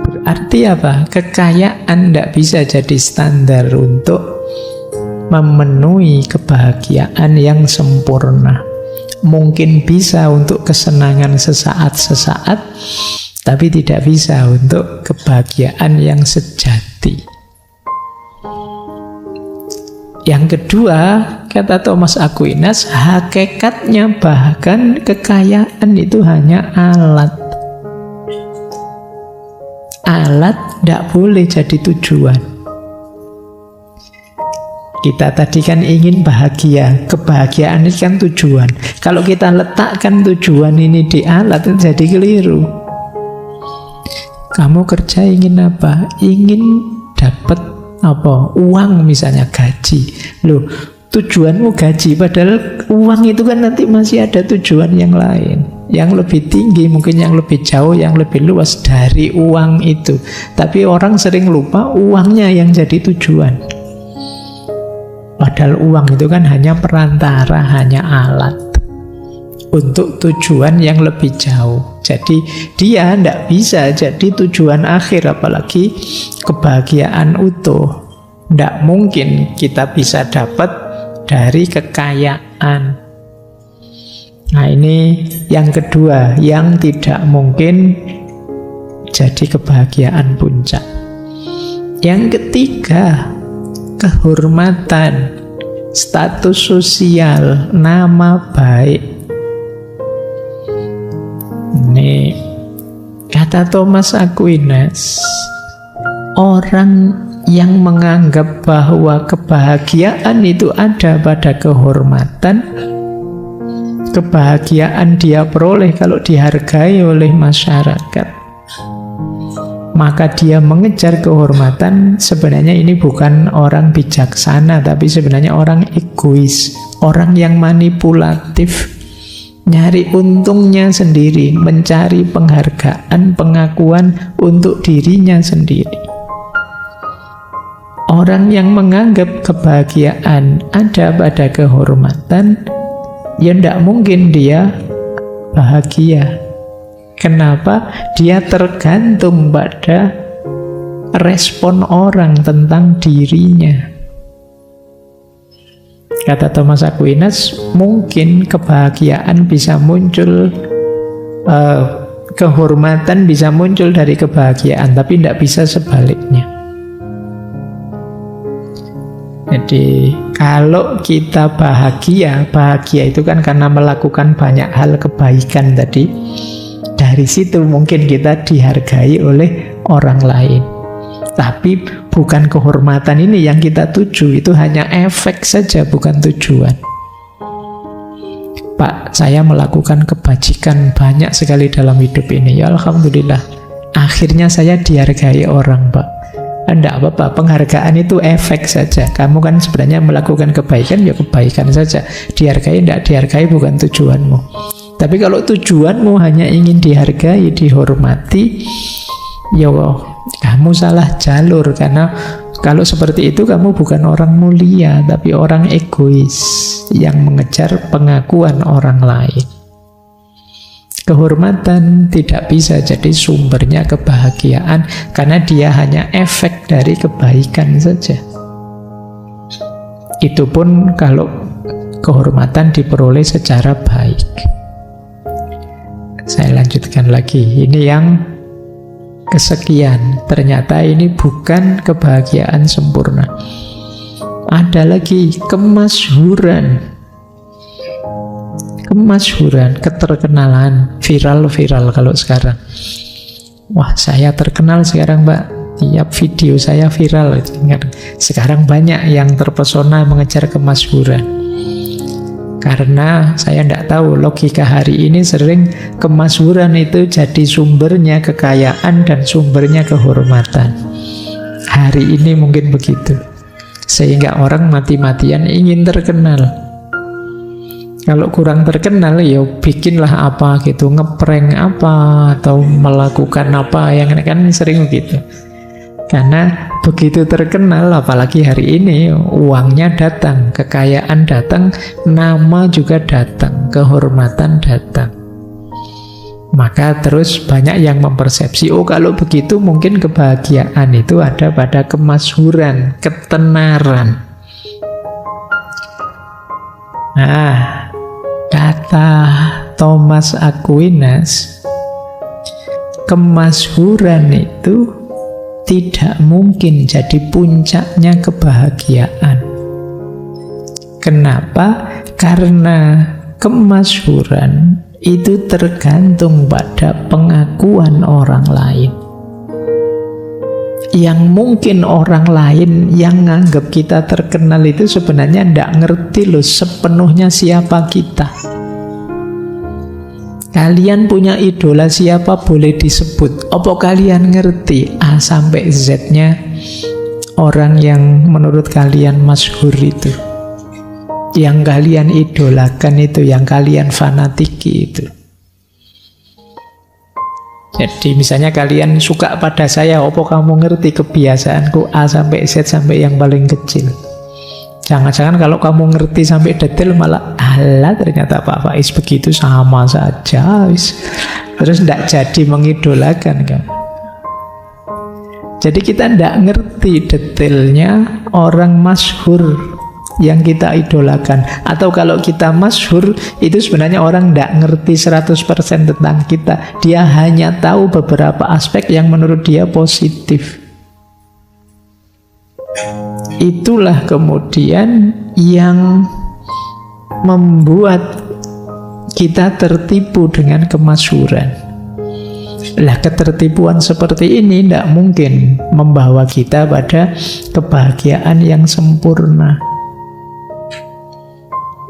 Berarti apa? Kekayaan tidak bisa jadi standar untuk memenuhi kebahagiaan yang sempurna. Mungkin bisa untuk kesenangan sesaat-sesaat, tapi tidak bisa untuk kebahagiaan yang sejati. Yang kedua, kata Thomas Aquinas, hakikatnya bahkan kekayaan itu hanya alat. Alat tidak boleh jadi tujuan. Kita tadi kan ingin bahagia, kebahagiaan ini kan tujuan. Kalau kita letakkan tujuan ini di alat, itu jadi keliru. Kamu kerja ingin apa? Ingin dapat apa? Uang misalnya, gaji. Loh, tujuanmu gaji, padahal uang itu kan nanti masih ada tujuan yang lain, yang lebih tinggi, mungkin yang lebih jauh, yang lebih luas dari uang itu. Tapi orang sering lupa uangnya yang jadi tujuan. Padahal uang itu kan hanya perantara, hanya alat untuk tujuan yang lebih jauh. Jadi dia tidak bisa jadi tujuan akhir, apalagi kebahagiaan utuh. Tidak mungkin kita bisa dapat dari kekayaan. Nah, ini yang kedua, yang tidak mungkin jadi kebahagiaan puncak. Yang ketiga, kehormatan, status sosial, nama baik. Ini kata Thomas Aquinas, orang yang menganggap bahwa kebahagiaan itu ada pada kehormatan, kebahagiaan dia peroleh kalau dihargai oleh masyarakat, maka dia mengejar kehormatan. Sebenarnya ini bukan orang bijaksana, tapi sebenarnya orang egois, orang yang manipulatif, nyari untungnya sendiri, mencari penghargaan, pengakuan untuk dirinya sendiri. Orang yang menganggap kebahagiaan ada pada kehormatan, ya tidak mungkin dia bahagia. Kenapa? Dia tergantung pada respon orang tentang dirinya. Kata Thomas Aquinas, mungkin kebahagiaan bisa muncul, kehormatan bisa muncul dari kebahagiaan, tapi tidak bisa sebaliknya. Jadi kalau kita bahagia itu kan karena melakukan banyak hal kebaikan tadi. Dari situ mungkin kita dihargai oleh orang lain. Tapi bukan kehormatan ini yang kita tuju, itu hanya efek saja, bukan tujuan. Pak, saya melakukan kebajikan banyak sekali dalam hidup ini. Ya Alhamdulillah, akhirnya saya dihargai orang, Pak. Tidak apa-apa, penghargaan itu efek saja. Kamu kan sebenarnya melakukan kebaikan, ya kebaikan saja. Dihargai, tidak dihargai bukan tujuanmu. Tapi kalau tujuanmu hanya ingin dihargai, dihormati, ya kamu salah jalur. Karena kalau seperti itu kamu bukan orang mulia, tapi orang egois yang mengejar pengakuan orang lain. Kehormatan tidak bisa jadi sumbernya kebahagiaan, karena dia hanya efek dari kebaikan saja. Itu pun kalau kehormatan diperoleh secara baik. Saya lanjutkan lagi. Ini yang kesekian. Ternyata ini bukan kebahagiaan sempurna. Ada lagi kemasyhuran. Kemasyhuran, keterkenalan, viral kalau sekarang. Wah, saya terkenal sekarang, Mbak. Tiap video saya viral. Sekarang banyak yang terpesona mengejar kemasyhuran. Karena saya tidak tahu, logika hari ini sering kemasyhuran itu jadi sumbernya kekayaan dan sumbernya kehormatan. Hari ini mungkin begitu. Sehingga orang mati-matian ingin terkenal. Kalau kurang terkenal, ya bikinlah apa gitu, ngeprank apa, atau melakukan apa, yang kan sering begitu. Karena begitu terkenal, apalagi hari ini, uangnya datang, kekayaan datang, nama juga datang, kehormatan datang. Maka terus banyak yang mempersepsi, oh kalau begitu mungkin kebahagiaan itu ada pada kemasyhuran, ketenaran. Nah, kata Thomas Aquinas, kemasyhuran itu tidak mungkin jadi puncaknya kebahagiaan. Kenapa? Karena kemasyhuran itu tergantung pada pengakuan orang lain. Yang mungkin orang lain yang nganggap kita terkenal itu sebenarnya tidak ngerti loh sepenuhnya siapa kita. Kalian punya idola siapa boleh disebut. Apa kalian ngerti A sampai Z-nya orang yang menurut kalian masyhur itu? Yang kalian idolakan itu, yang kalian fanatiki itu. Jadi misalnya kalian suka pada saya, apa kamu ngerti kebiasaanku A sampai Z sampai yang paling kecil? Jangan-jangan kalau kamu ngerti sampai detail malah alah ternyata Pak Faiz begitu sama saja. Terus tidak jadi mengidolakan kan? Jadi kita tidak ngerti detailnya orang masyhur yang kita idolakan. Atau kalau kita masyhur, itu sebenarnya orang tidak ngerti 100% tentang kita. Dia hanya tahu beberapa aspek yang menurut dia positif. Itulah kemudian yang membuat kita tertipu dengan kemasyhuran. Lah, ketertipuan seperti ini tidak mungkin membawa kita pada kebahagiaan yang sempurna.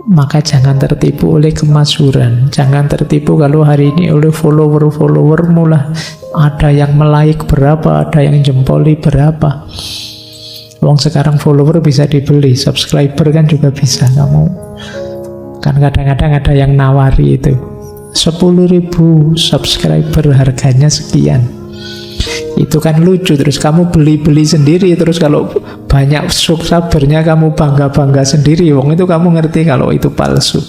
Maka jangan tertipu oleh kemasyhuran. Jangan tertipu kalau hari ini oleh follower-followermu lah. Ada yang like berapa, ada yang jempoli berapa. Wong sekarang follower bisa dibeli, subscriber kan juga bisa. Kamu kan kadang-kadang ada yang nawari itu 10.000 subscriber harganya sekian. Itu kan lucu. Terus kamu beli-beli sendiri. Terus kalau banyak subscribernya kamu bangga-bangga sendiri. Wong itu kamu ngerti kalau itu palsu.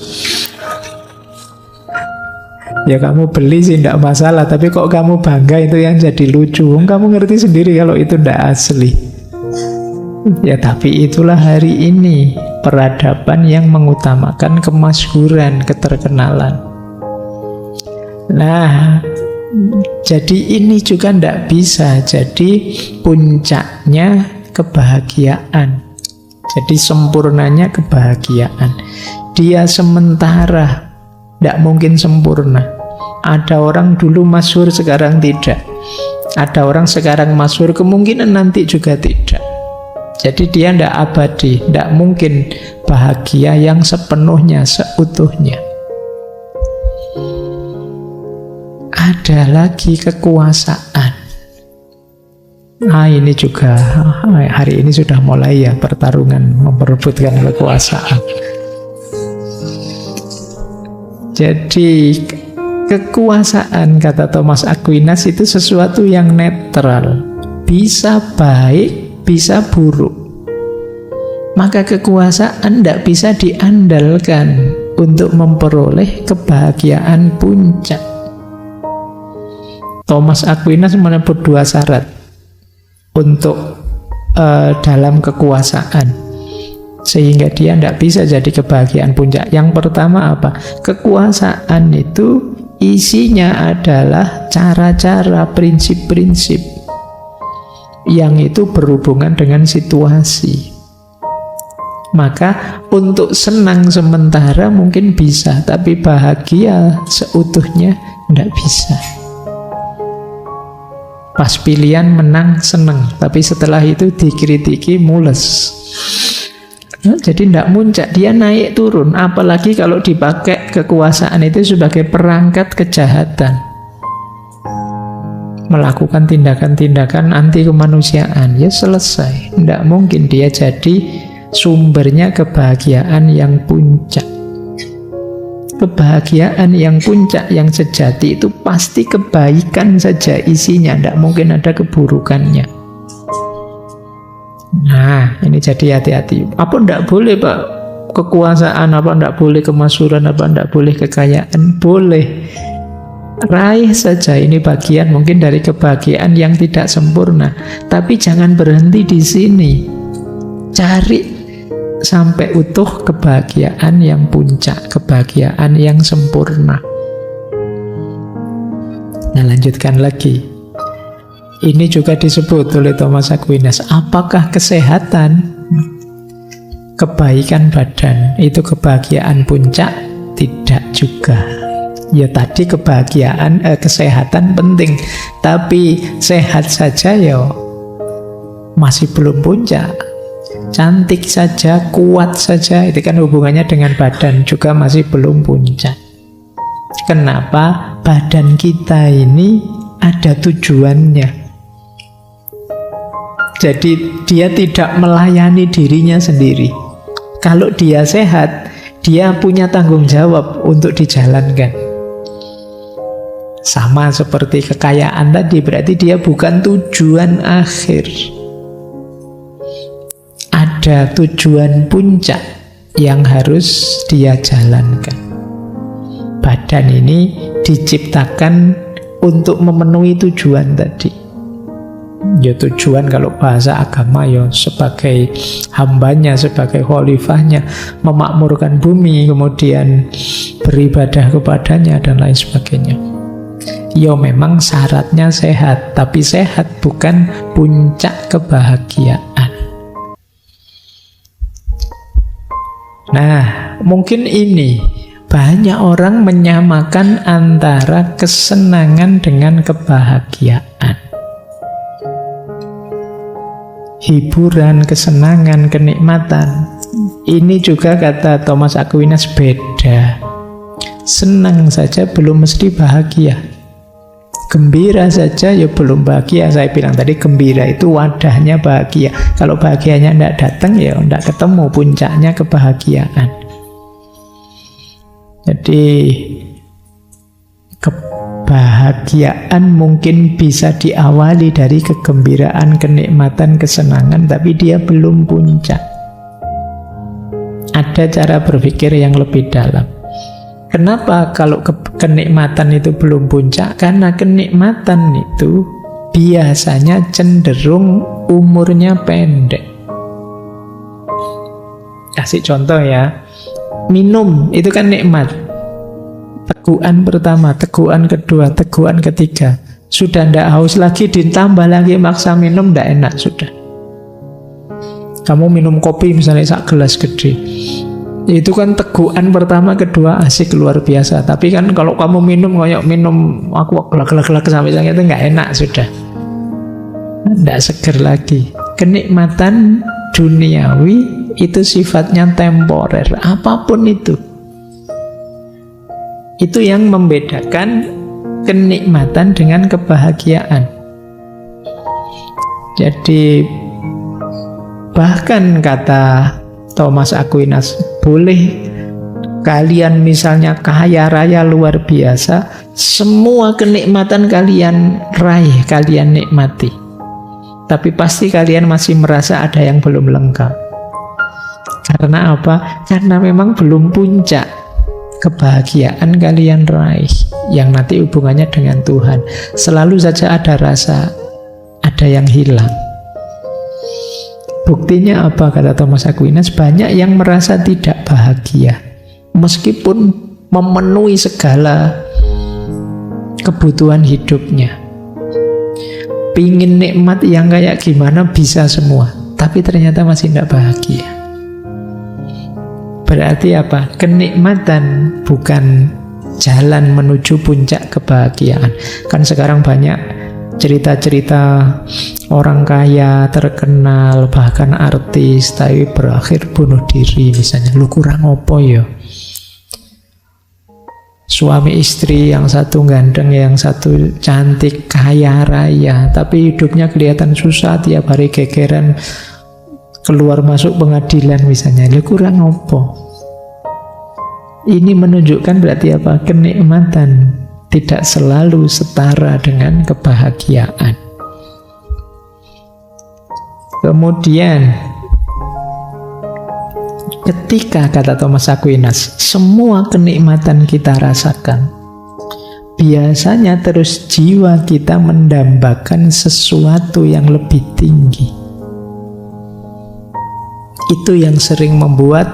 Ya kamu beli sih tidak masalah. Tapi kok kamu bangga, itu yang jadi lucu. Wong kamu ngerti sendiri kalau itu tidak asli. Ya tapi itulah hari ini peradaban yang mengutamakan kemasyhuran, keterkenalan. Nah, jadi ini juga tidak bisa jadi puncaknya kebahagiaan. Jadi sempurnanya kebahagiaan. Dia sementara, tidak mungkin sempurna. Ada orang dulu masyhur sekarang tidak. Ada orang sekarang masyhur kemungkinan nanti juga tidak. Jadi dia tidak abadi. Tidak mungkin bahagia yang sepenuhnya, seutuhnya. Ada lagi kekuasaan. Nah ini juga hari ini sudah mulai ya pertarungan memperebutkan kekuasaan. Jadi kekuasaan, kata Thomas Aquinas, itu sesuatu yang netral. Bisa baik, bisa buruk. Maka kekuasaan tidak bisa diandalkan untuk memperoleh kebahagiaan puncak. Thomas Aquinas menyebut 2 syarat untuk dalam kekuasaan, sehingga dia tidak bisa jadi kebahagiaan puncak. Yang pertama apa? Kekuasaan itu isinya adalah cara-cara, prinsip-prinsip yang itu berhubungan dengan situasi. Maka untuk senang sementara mungkin bisa, tapi bahagia seutuhnya tidak bisa. Pas pilihan menang seneng, tapi setelah itu dikritiki mules. Jadi tidak muncak, dia naik turun. Apalagi kalau dipakai kekuasaan itu sebagai perangkat kejahatan, melakukan tindakan-tindakan anti kemanusiaan, ya selesai. Tidak mungkin dia jadi sumbernya kebahagiaan yang puncak. Kebahagiaan yang puncak, yang sejati itu pasti kebaikan saja isinya, tidak mungkin ada keburukannya. Nah, ini jadi hati-hati. Apa tidak boleh Pak kekuasaan, apa tidak boleh kemasyhuran, apa tidak boleh kekayaan? Boleh. Raih saja, ini bagian mungkin dari kebahagiaan yang tidak sempurna. Tapi jangan berhenti di sini. Cari sampai utuh kebahagiaan yang puncak, kebahagiaan yang sempurna. Nah, lanjutkan lagi. Ini juga disebut oleh Thomas Aquinas. Apakah kesehatan, kebaikan badan itu kebahagiaan puncak? Tidak juga. Ya tadi kebahagiaan, kesehatan penting, tapi sehat saja ya masih belum puncak. Cantik saja, kuat saja, itu kan hubungannya dengan badan juga masih belum puncak. Kenapa? Badan kita ini ada tujuannya. Jadi dia tidak melayani dirinya sendiri. Kalau dia sehat, dia punya tanggung jawab untuk dijalankan. Sama seperti kekayaan tadi, berarti dia bukan tujuan akhir. Ada tujuan puncak yang harus dia jalankan. Badan ini diciptakan untuk memenuhi tujuan tadi. Ya tujuan kalau bahasa agama ya sebagai hambanya, sebagai khalifahnya, memakmurkan bumi, kemudian beribadah kepadanya dan lain sebagainya. Ya memang syaratnya sehat, tapi sehat bukan puncak kebahagiaan. Nah, mungkin ini banyak orang menyamakan antara kesenangan dengan kebahagiaan. Hiburan, kesenangan, kenikmatan. Ini juga kata Thomas Aquinas beda. Senang saja belum mesti bahagia. Gembira saja ya belum bahagia. Saya bilang tadi gembira itu wadahnya bahagia. Kalau bahagianya tidak datang ya tidak ketemu puncaknya kebahagiaan. Jadi kebahagiaan mungkin bisa diawali dari kegembiraan, kenikmatan, kesenangan, tapi dia belum puncak. Ada cara berpikir yang lebih dalam. Kenapa kalau kenikmatan itu belum puncak? Karena kenikmatan itu biasanya cenderung umurnya pendek. Kasih contoh ya. Minum itu kan nikmat. Teguhan pertama, teguhan kedua, teguhan ketiga. Sudah ndak haus lagi, ditambah lagi maksa minum, ndak enak sudah. Kamu minum kopi misalnya sak gelas gede, itu kan teguhan pertama, kedua asik luar biasa. Tapi kan kalau kamu minum kayak minum aku gelak-gelak sampai itu nggak enak sudah, nggak seger lagi. Kenikmatan duniawi itu sifatnya temporer, apapun itu. Itu yang membedakan kenikmatan dengan kebahagiaan. Jadi bahkan kata Thomas Aquinas, boleh kalian misalnya kaya raya luar biasa, semua kenikmatan kalian raih, kalian nikmati, tapi pasti kalian masih merasa ada yang belum lengkap. Karena apa? Karena memang belum puncak kebahagiaan kalian raih, yang nanti hubungannya dengan Tuhan. Selalu saja ada rasa, ada yang hilang. Buktinya apa, kata Thomas Aquinas? Banyak yang merasa tidak bahagia meskipun memenuhi segala kebutuhan hidupnya. Pingin nikmat yang kayak gimana bisa semua, tapi ternyata masih tidak bahagia. Berarti apa? Kenikmatan bukan jalan menuju puncak kebahagiaan. Kan sekarang banyak cerita-cerita orang kaya, terkenal, bahkan artis, tapi berakhir bunuh diri misalnya. Lu kurang opo ya? Suami istri, yang satu ganteng, yang satu cantik, kaya raya, tapi hidupnya kelihatan susah, tiap hari gegeran keluar masuk pengadilan misalnya. Lu kurang opo? Ini menunjukkan berarti apa? Kenikmatan tidak selalu setara dengan kebahagiaan. Kemudian ketika, kata Thomas Aquinas, semua kenikmatan kita rasakan, biasanya terus jiwa kita mendambakan sesuatu yang lebih tinggi. Itu yang sering membuat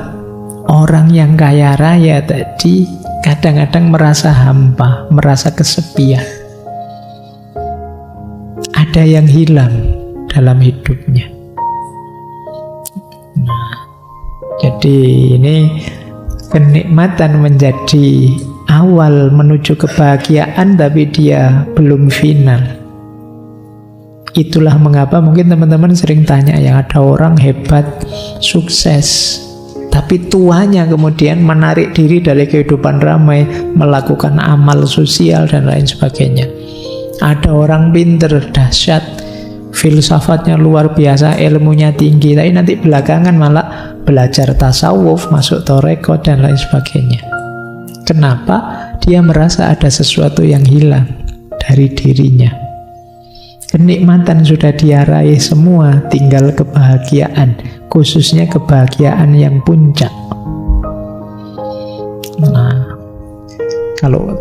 orang yang kaya raya tadi kadang-kadang merasa hampa, merasa kesepian. Ada yang hilang dalam hidupnya. Nah, Jadi ini kenikmatan menjadi awal menuju kebahagiaan, tapi dia belum final. Itulah mengapa mungkin teman-teman sering tanya, yang ada orang hebat, sukses, tapi tuanya kemudian menarik diri dari kehidupan ramai, melakukan amal sosial dan lain sebagainya. Ada orang pinter, dahsyat, filsafatnya luar biasa, ilmunya tinggi, tapi nanti belakangan malah belajar tasawuf, masuk tarekat dan lain sebagainya. Kenapa? Dia merasa ada sesuatu yang hilang dari dirinya. Kenikmatan sudah dia raih semua, tinggal kebahagiaan, khususnya kebahagiaan yang puncak. Nah, kalau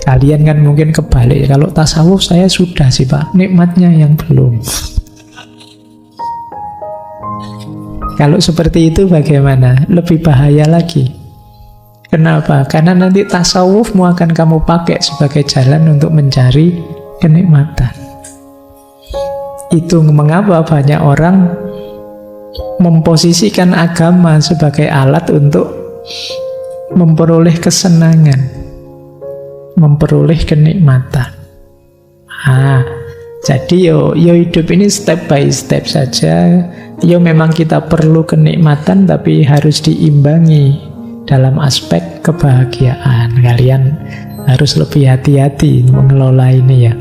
kalian kan mungkin kebalik. Kalau tasawuf saya sudah sih Pak, nikmatnya yang belum. Kalau seperti itu bagaimana? Lebih bahaya lagi. Kenapa? Karena nanti tasawufmu akan kamu pakai sebagai jalan untuk mencari kenikmatan. Itu mengapa banyak orang memposisikan agama sebagai alat untuk memperoleh kesenangan, memperoleh kenikmatan. Jadi yo hidup ini step by step saja. Yo memang kita perlu kenikmatan, tapi harus diimbangi dalam aspek kebahagiaan. Kalian harus lebih hati-hati mengelola ini ya.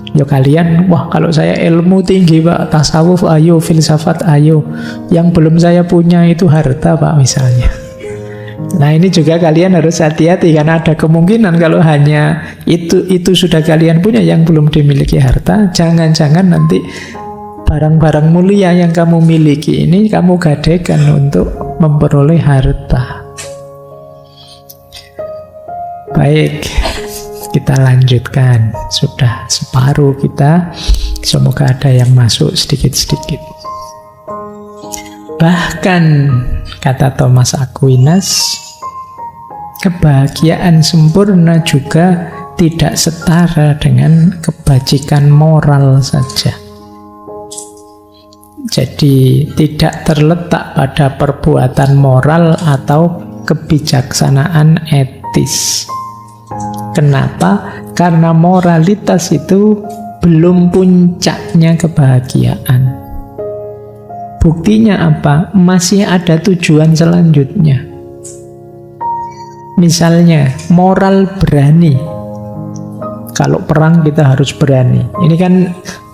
Yo kalian, wah kalau saya ilmu tinggi Pak, tasawuf ayo, filsafat ayo. Yang belum saya punya itu harta Pak misalnya. Nah ini juga kalian harus hati-hati, karena ada kemungkinan kalau hanya itu sudah kalian punya, yang belum dimiliki harta, jangan-jangan nanti barang-barang mulia yang kamu miliki ini kamu gadekan untuk memperoleh harta. Baik, kita lanjutkan. Sudah separuh kita, semoga ada yang masuk sedikit-sedikit. Bahkan kata Thomas Aquinas, kebahagiaan sempurna juga tidak setara dengan kebajikan moral saja. Jadi tidak terletak pada perbuatan moral atau kebijaksanaan etis. Kenapa? Karena moralitas itu belum puncaknya kebahagiaan. Buktinya apa? Masih ada tujuan selanjutnya. Misalnya, moral berani. Kalau perang kita harus berani. Ini kan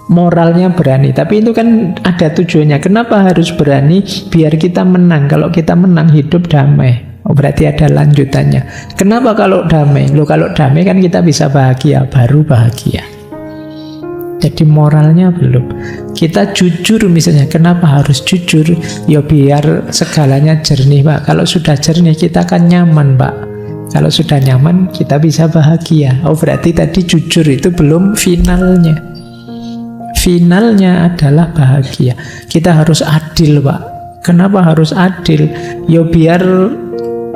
moralnya berani, tapi itu kan ada tujuannya. Kenapa harus berani? Biar kita menang. Kalau kita menang, hidup damai. Oh, berarti ada lanjutannya. Kenapa kalau damai? Loh, kalau damai kan kita bisa bahagia, baru bahagia. Jadi moralnya belum. Kita jujur misalnya, kenapa harus jujur? Ya biar segalanya jernih Pak. Kalau sudah jernih kita akan nyaman Pak. Kalau sudah nyaman kita bisa bahagia. Oh berarti tadi jujur itu belum finalnya. Finalnya adalah bahagia. Kita harus adil Pak. Kenapa harus adil? Ya biar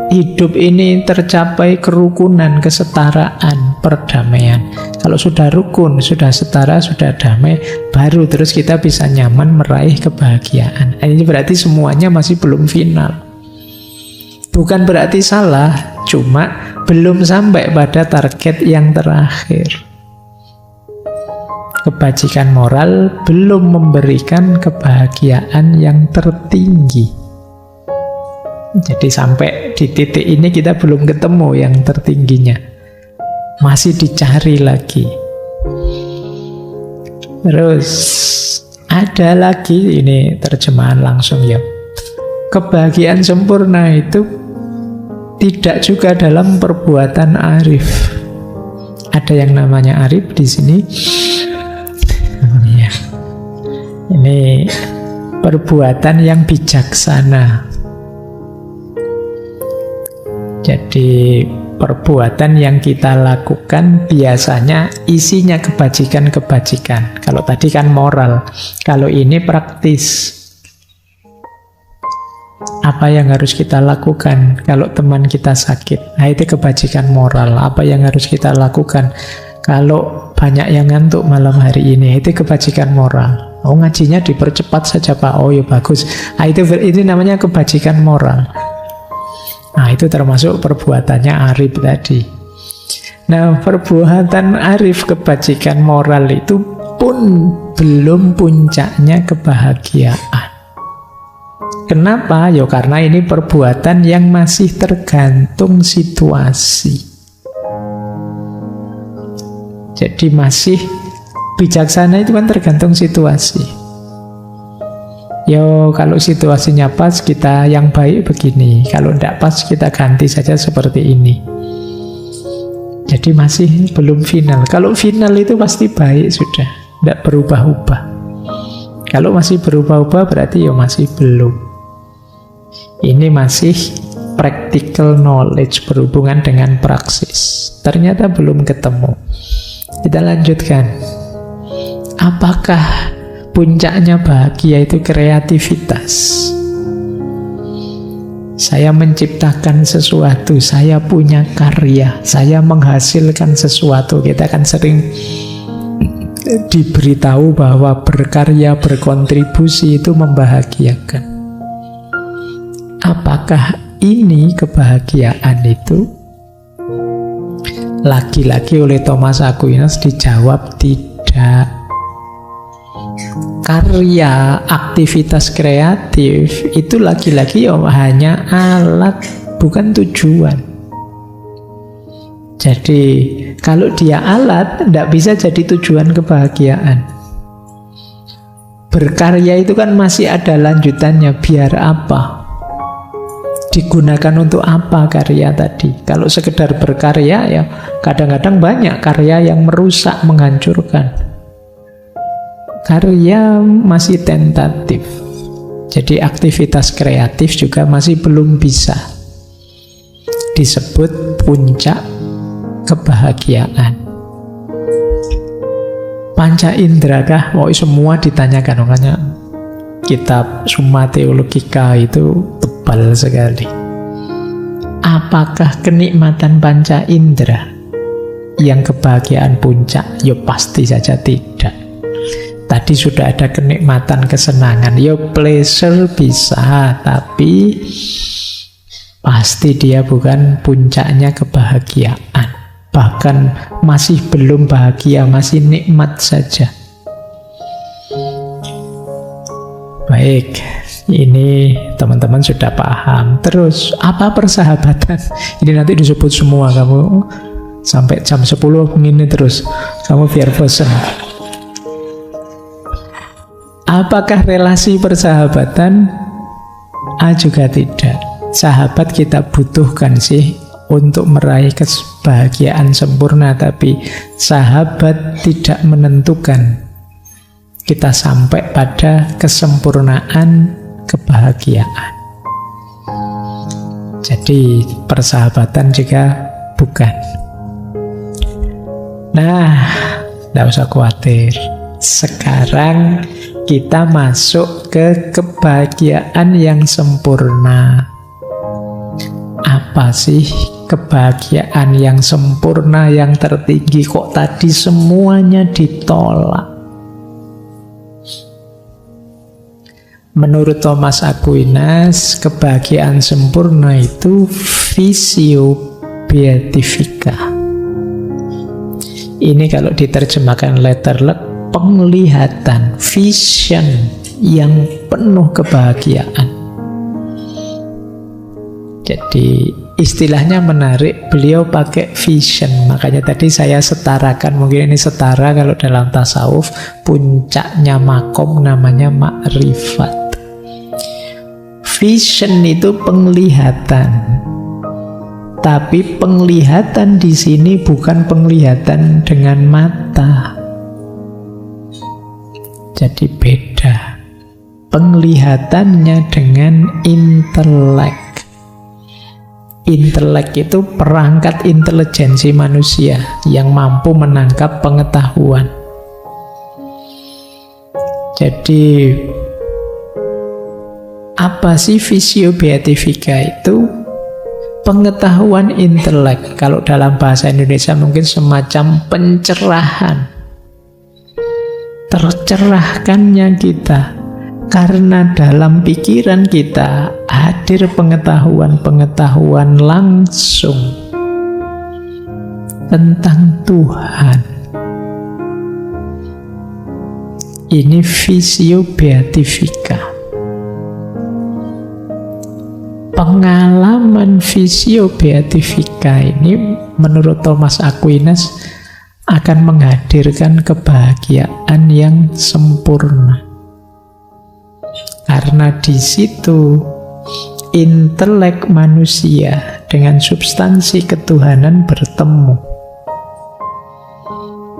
hidup ini tercapai kerukunan, kesetaraan, perdamaian. Kalau sudah rukun, sudah setara, sudah damai, baru terus kita bisa nyaman meraih kebahagiaan. Ini berarti semuanya masih belum final. Bukan berarti salah, cuma belum sampai pada target yang terakhir. Kebajikan moral belum memberikan kebahagiaan yang tertinggi. Jadi sampai di titik ini kita belum ketemu yang tertingginya. Masih dicari lagi. Terus ada lagi, ini terjemahan langsung ya. Kebahagiaan sempurna itu tidak juga dalam perbuatan arif. Ada yang namanya arif di sini. Ya. Ini perbuatan yang bijaksana. Jadi perbuatan yang kita lakukan biasanya isinya kebajikan-kebajikan. Kalau tadi kan moral, kalau ini praktis. Apa yang harus kita lakukan kalau teman kita sakit? Nah itu kebajikan moral. Apa yang harus kita lakukan kalau banyak yang ngantuk malam hari ini? Itu kebajikan moral. Oh, ngajinya dipercepat saja Pak. Oh ya bagus. Nah, itu namanya kebajikan moral. Nah, itu termasuk perbuatannya Arif tadi. Nah, perbuatan Arif, kebajikan moral itu pun belum puncaknya kebahagiaan. Kenapa? Ya karena ini perbuatan yang masih tergantung situasi. Jadi masih bijaksana itu kan tergantung situasi. Yo, kalau situasinya pas kita yang baik begini, kalau tidak pas kita ganti saja seperti ini. Jadi masih belum final. Kalau final itu pasti baik sudah, tidak berubah-ubah. Kalau masih berubah-ubah berarti ya masih belum. Ini masih practical knowledge, berhubungan dengan praksis. Ternyata belum ketemu. Kita lanjutkan. Apakah puncaknya bahagia itu kreativitas? Saya menciptakan sesuatu, saya punya karya, saya menghasilkan sesuatu. Kita kan sering diberitahu bahwa berkarya, berkontribusi itu membahagiakan. Apakah ini kebahagiaan itu? Lagi-lagi oleh Thomas Aquinas dijawab tidak. Karya, aktivitas kreatif itu lagi-lagi hanya alat, bukan tujuan. Jadi kalau dia alat, tidak bisa jadi tujuan kebahagiaan. Berkarya itu kan masih ada lanjutannya. Biar apa? Digunakan untuk apa karya tadi? Kalau sekedar berkarya, ya kadang-kadang banyak karya yang merusak, menghancurkan. Karya masih tentatif. Jadi aktivitas kreatif juga masih belum bisa disebut puncak kebahagiaan. Panca indera kah? Oh, semua ditanyakan. Makanya kitab Summa Theologica itu tebal sekali. Apakah kenikmatan panca indera yang kebahagiaan puncak? Ya pasti saja tidak. Tadi sudah ada kenikmatan, kesenangan. Ya pleasure bisa, tapi pasti dia bukan puncaknya kebahagiaan. Bahkan masih belum bahagia, masih nikmat saja. Baik, ini teman-teman sudah paham. Terus, apa persahabatan? Ini nanti disebut semua, kamu sampai jam 10 ini terus. Kamu biar bosan. Apakah relasi persahabatan? Juga tidak. Sahabat kita butuhkan sih untuk meraih kebahagiaan sempurna, tapi sahabat tidak menentukan kita sampai pada kesempurnaan kebahagiaan. Jadi persahabatan juga bukan. Nah, tidak usah khawatir. Sekarang kita masuk ke kebahagiaan yang sempurna. Apa sih kebahagiaan yang sempurna, yang tertinggi? Kok tadi semuanya ditolak? Menurut Thomas Aquinas, kebahagiaan sempurna itu visio beatifica. Ini kalau diterjemahkan letterlek, penglihatan, vision yang penuh kebahagiaan. Jadi istilahnya menarik, beliau pakai vision. Makanya tadi saya setarakan, mungkin ini setara kalau dalam tasawuf, puncaknya makom namanya makrifat. Vision itu penglihatan. Tapi penglihatan di sini bukan penglihatan dengan mata. Jadi beda. Penglihatannya dengan intelek. Intelek itu perangkat intelijensi manusia yang mampu menangkap pengetahuan. Jadi apa sih visio beatifica itu? Pengetahuan intelek. Kalau dalam bahasa Indonesia mungkin semacam pencerahan. tercerahkannya kita, karena dalam pikiran kita hadir pengetahuan-pengetahuan langsung tentang Tuhan. Ini visio beatifika. Pengalaman visio beatifika ini menurut Thomas Aquinas akan menghadirkan kebahagiaan yang sempurna. Karena di situ intelek manusia dengan substansi ketuhanan bertemu.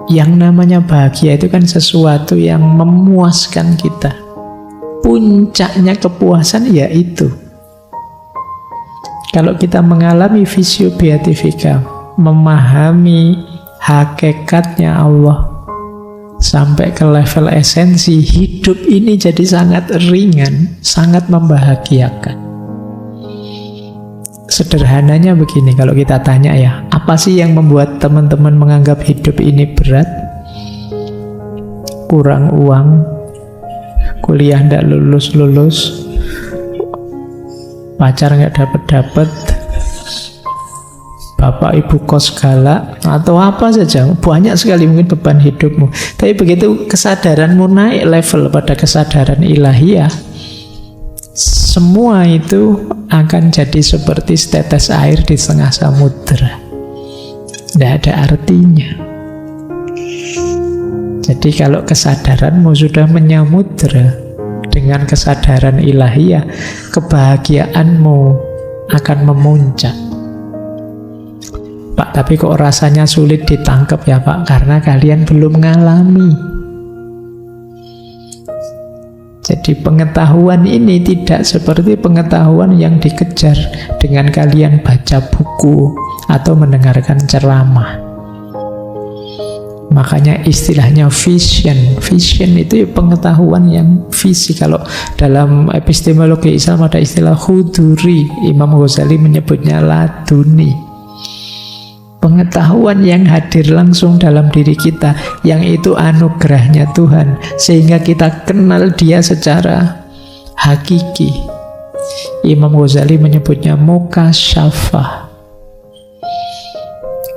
Yang namanya bahagia itu kan sesuatu yang memuaskan kita. Puncaknya kepuasan yaitu kalau kita mengalami visio beatifika, memahami hakikatnya Allah sampai ke level esensi, hidup ini jadi sangat ringan, sangat membahagiakan. Sederhananya begini, kalau kita tanya ya, apa sih yang membuat teman-teman menganggap hidup ini berat? Kurang uang, kuliah nggak lulus-lulus, pacar nggak dapet-dapet, bapak ibu kos galak, atau apa saja. Banyak sekali mungkin beban hidupmu. Tapi begitu kesadaranmu naik level pada kesadaran ilahiyah, semua itu akan jadi seperti setetes air di tengah samudera. Tidak ada artinya. Jadi kalau kesadaranmu sudah menyamudra dengan kesadaran ilahiyah, kebahagiaanmu akan memuncak. Pak, tapi kok rasanya sulit ditangkap ya Pak? Karena kalian belum mengalami. Jadi pengetahuan ini tidak seperti pengetahuan yang dikejar dengan kalian baca buku atau mendengarkan ceramah. Makanya istilahnya vision. Vision itu pengetahuan yang visi. Kalau dalam epistemologi Islam ada istilah huduri. Imam Ghazali menyebutnya laduni. Pengetahuan yang hadir langsung dalam diri kita, yang itu anugerahnya Tuhan, sehingga kita kenal dia secara hakiki. Imam Ghazali menyebutnya mukasyafah.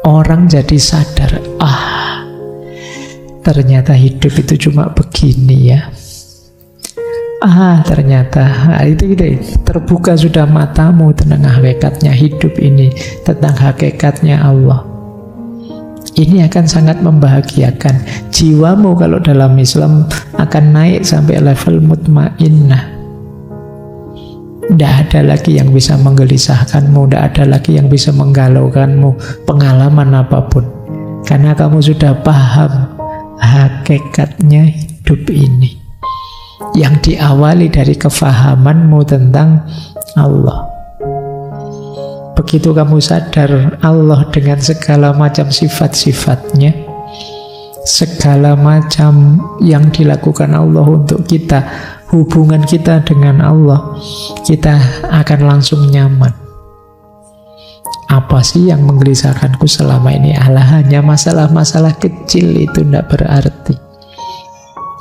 Orang jadi sadar, ternyata hidup itu cuma begini ya. Ternyata itu terbuka sudah matamu tentang hakikatnya hidup ini, tentang hakikatnya Allah. Ini akan sangat membahagiakan jiwamu. Kalau dalam Islam akan naik sampai level mutmainnah. Tidak ada lagi yang bisa menggelisahkanmu, tidak ada lagi yang bisa menggalaukanmu, pengalaman apapun, karena kamu sudah paham hakikatnya hidup ini, yang diawali dari kefahamanmu tentang Allah. Begitu kamu sadar Allah dengan segala macam sifat-sifatnya, segala macam yang dilakukan Allah untuk kita, hubungan kita dengan Allah, kita akan langsung nyaman. Apa sih yang menggelisahkanku selama ini? Hanya masalah-masalah kecil, itu tidak berarti.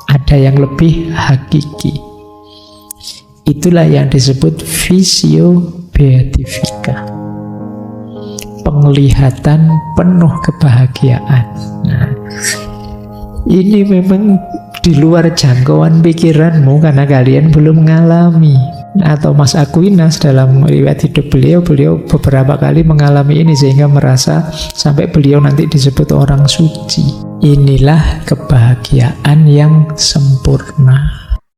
Ada yang lebih hakiki. Itulah yang disebut visio beatifika. Penglihatan penuh kebahagiaan. Nah, ini memang di luar jangkauan pikiranmu karena kalian belum mengalami. Atau Mas Aquinas dalam riwayat hidup beliau beberapa kali mengalami ini sehingga merasa sampai beliau nanti disebut orang suci. Inilah kebahagiaan yang sempurna.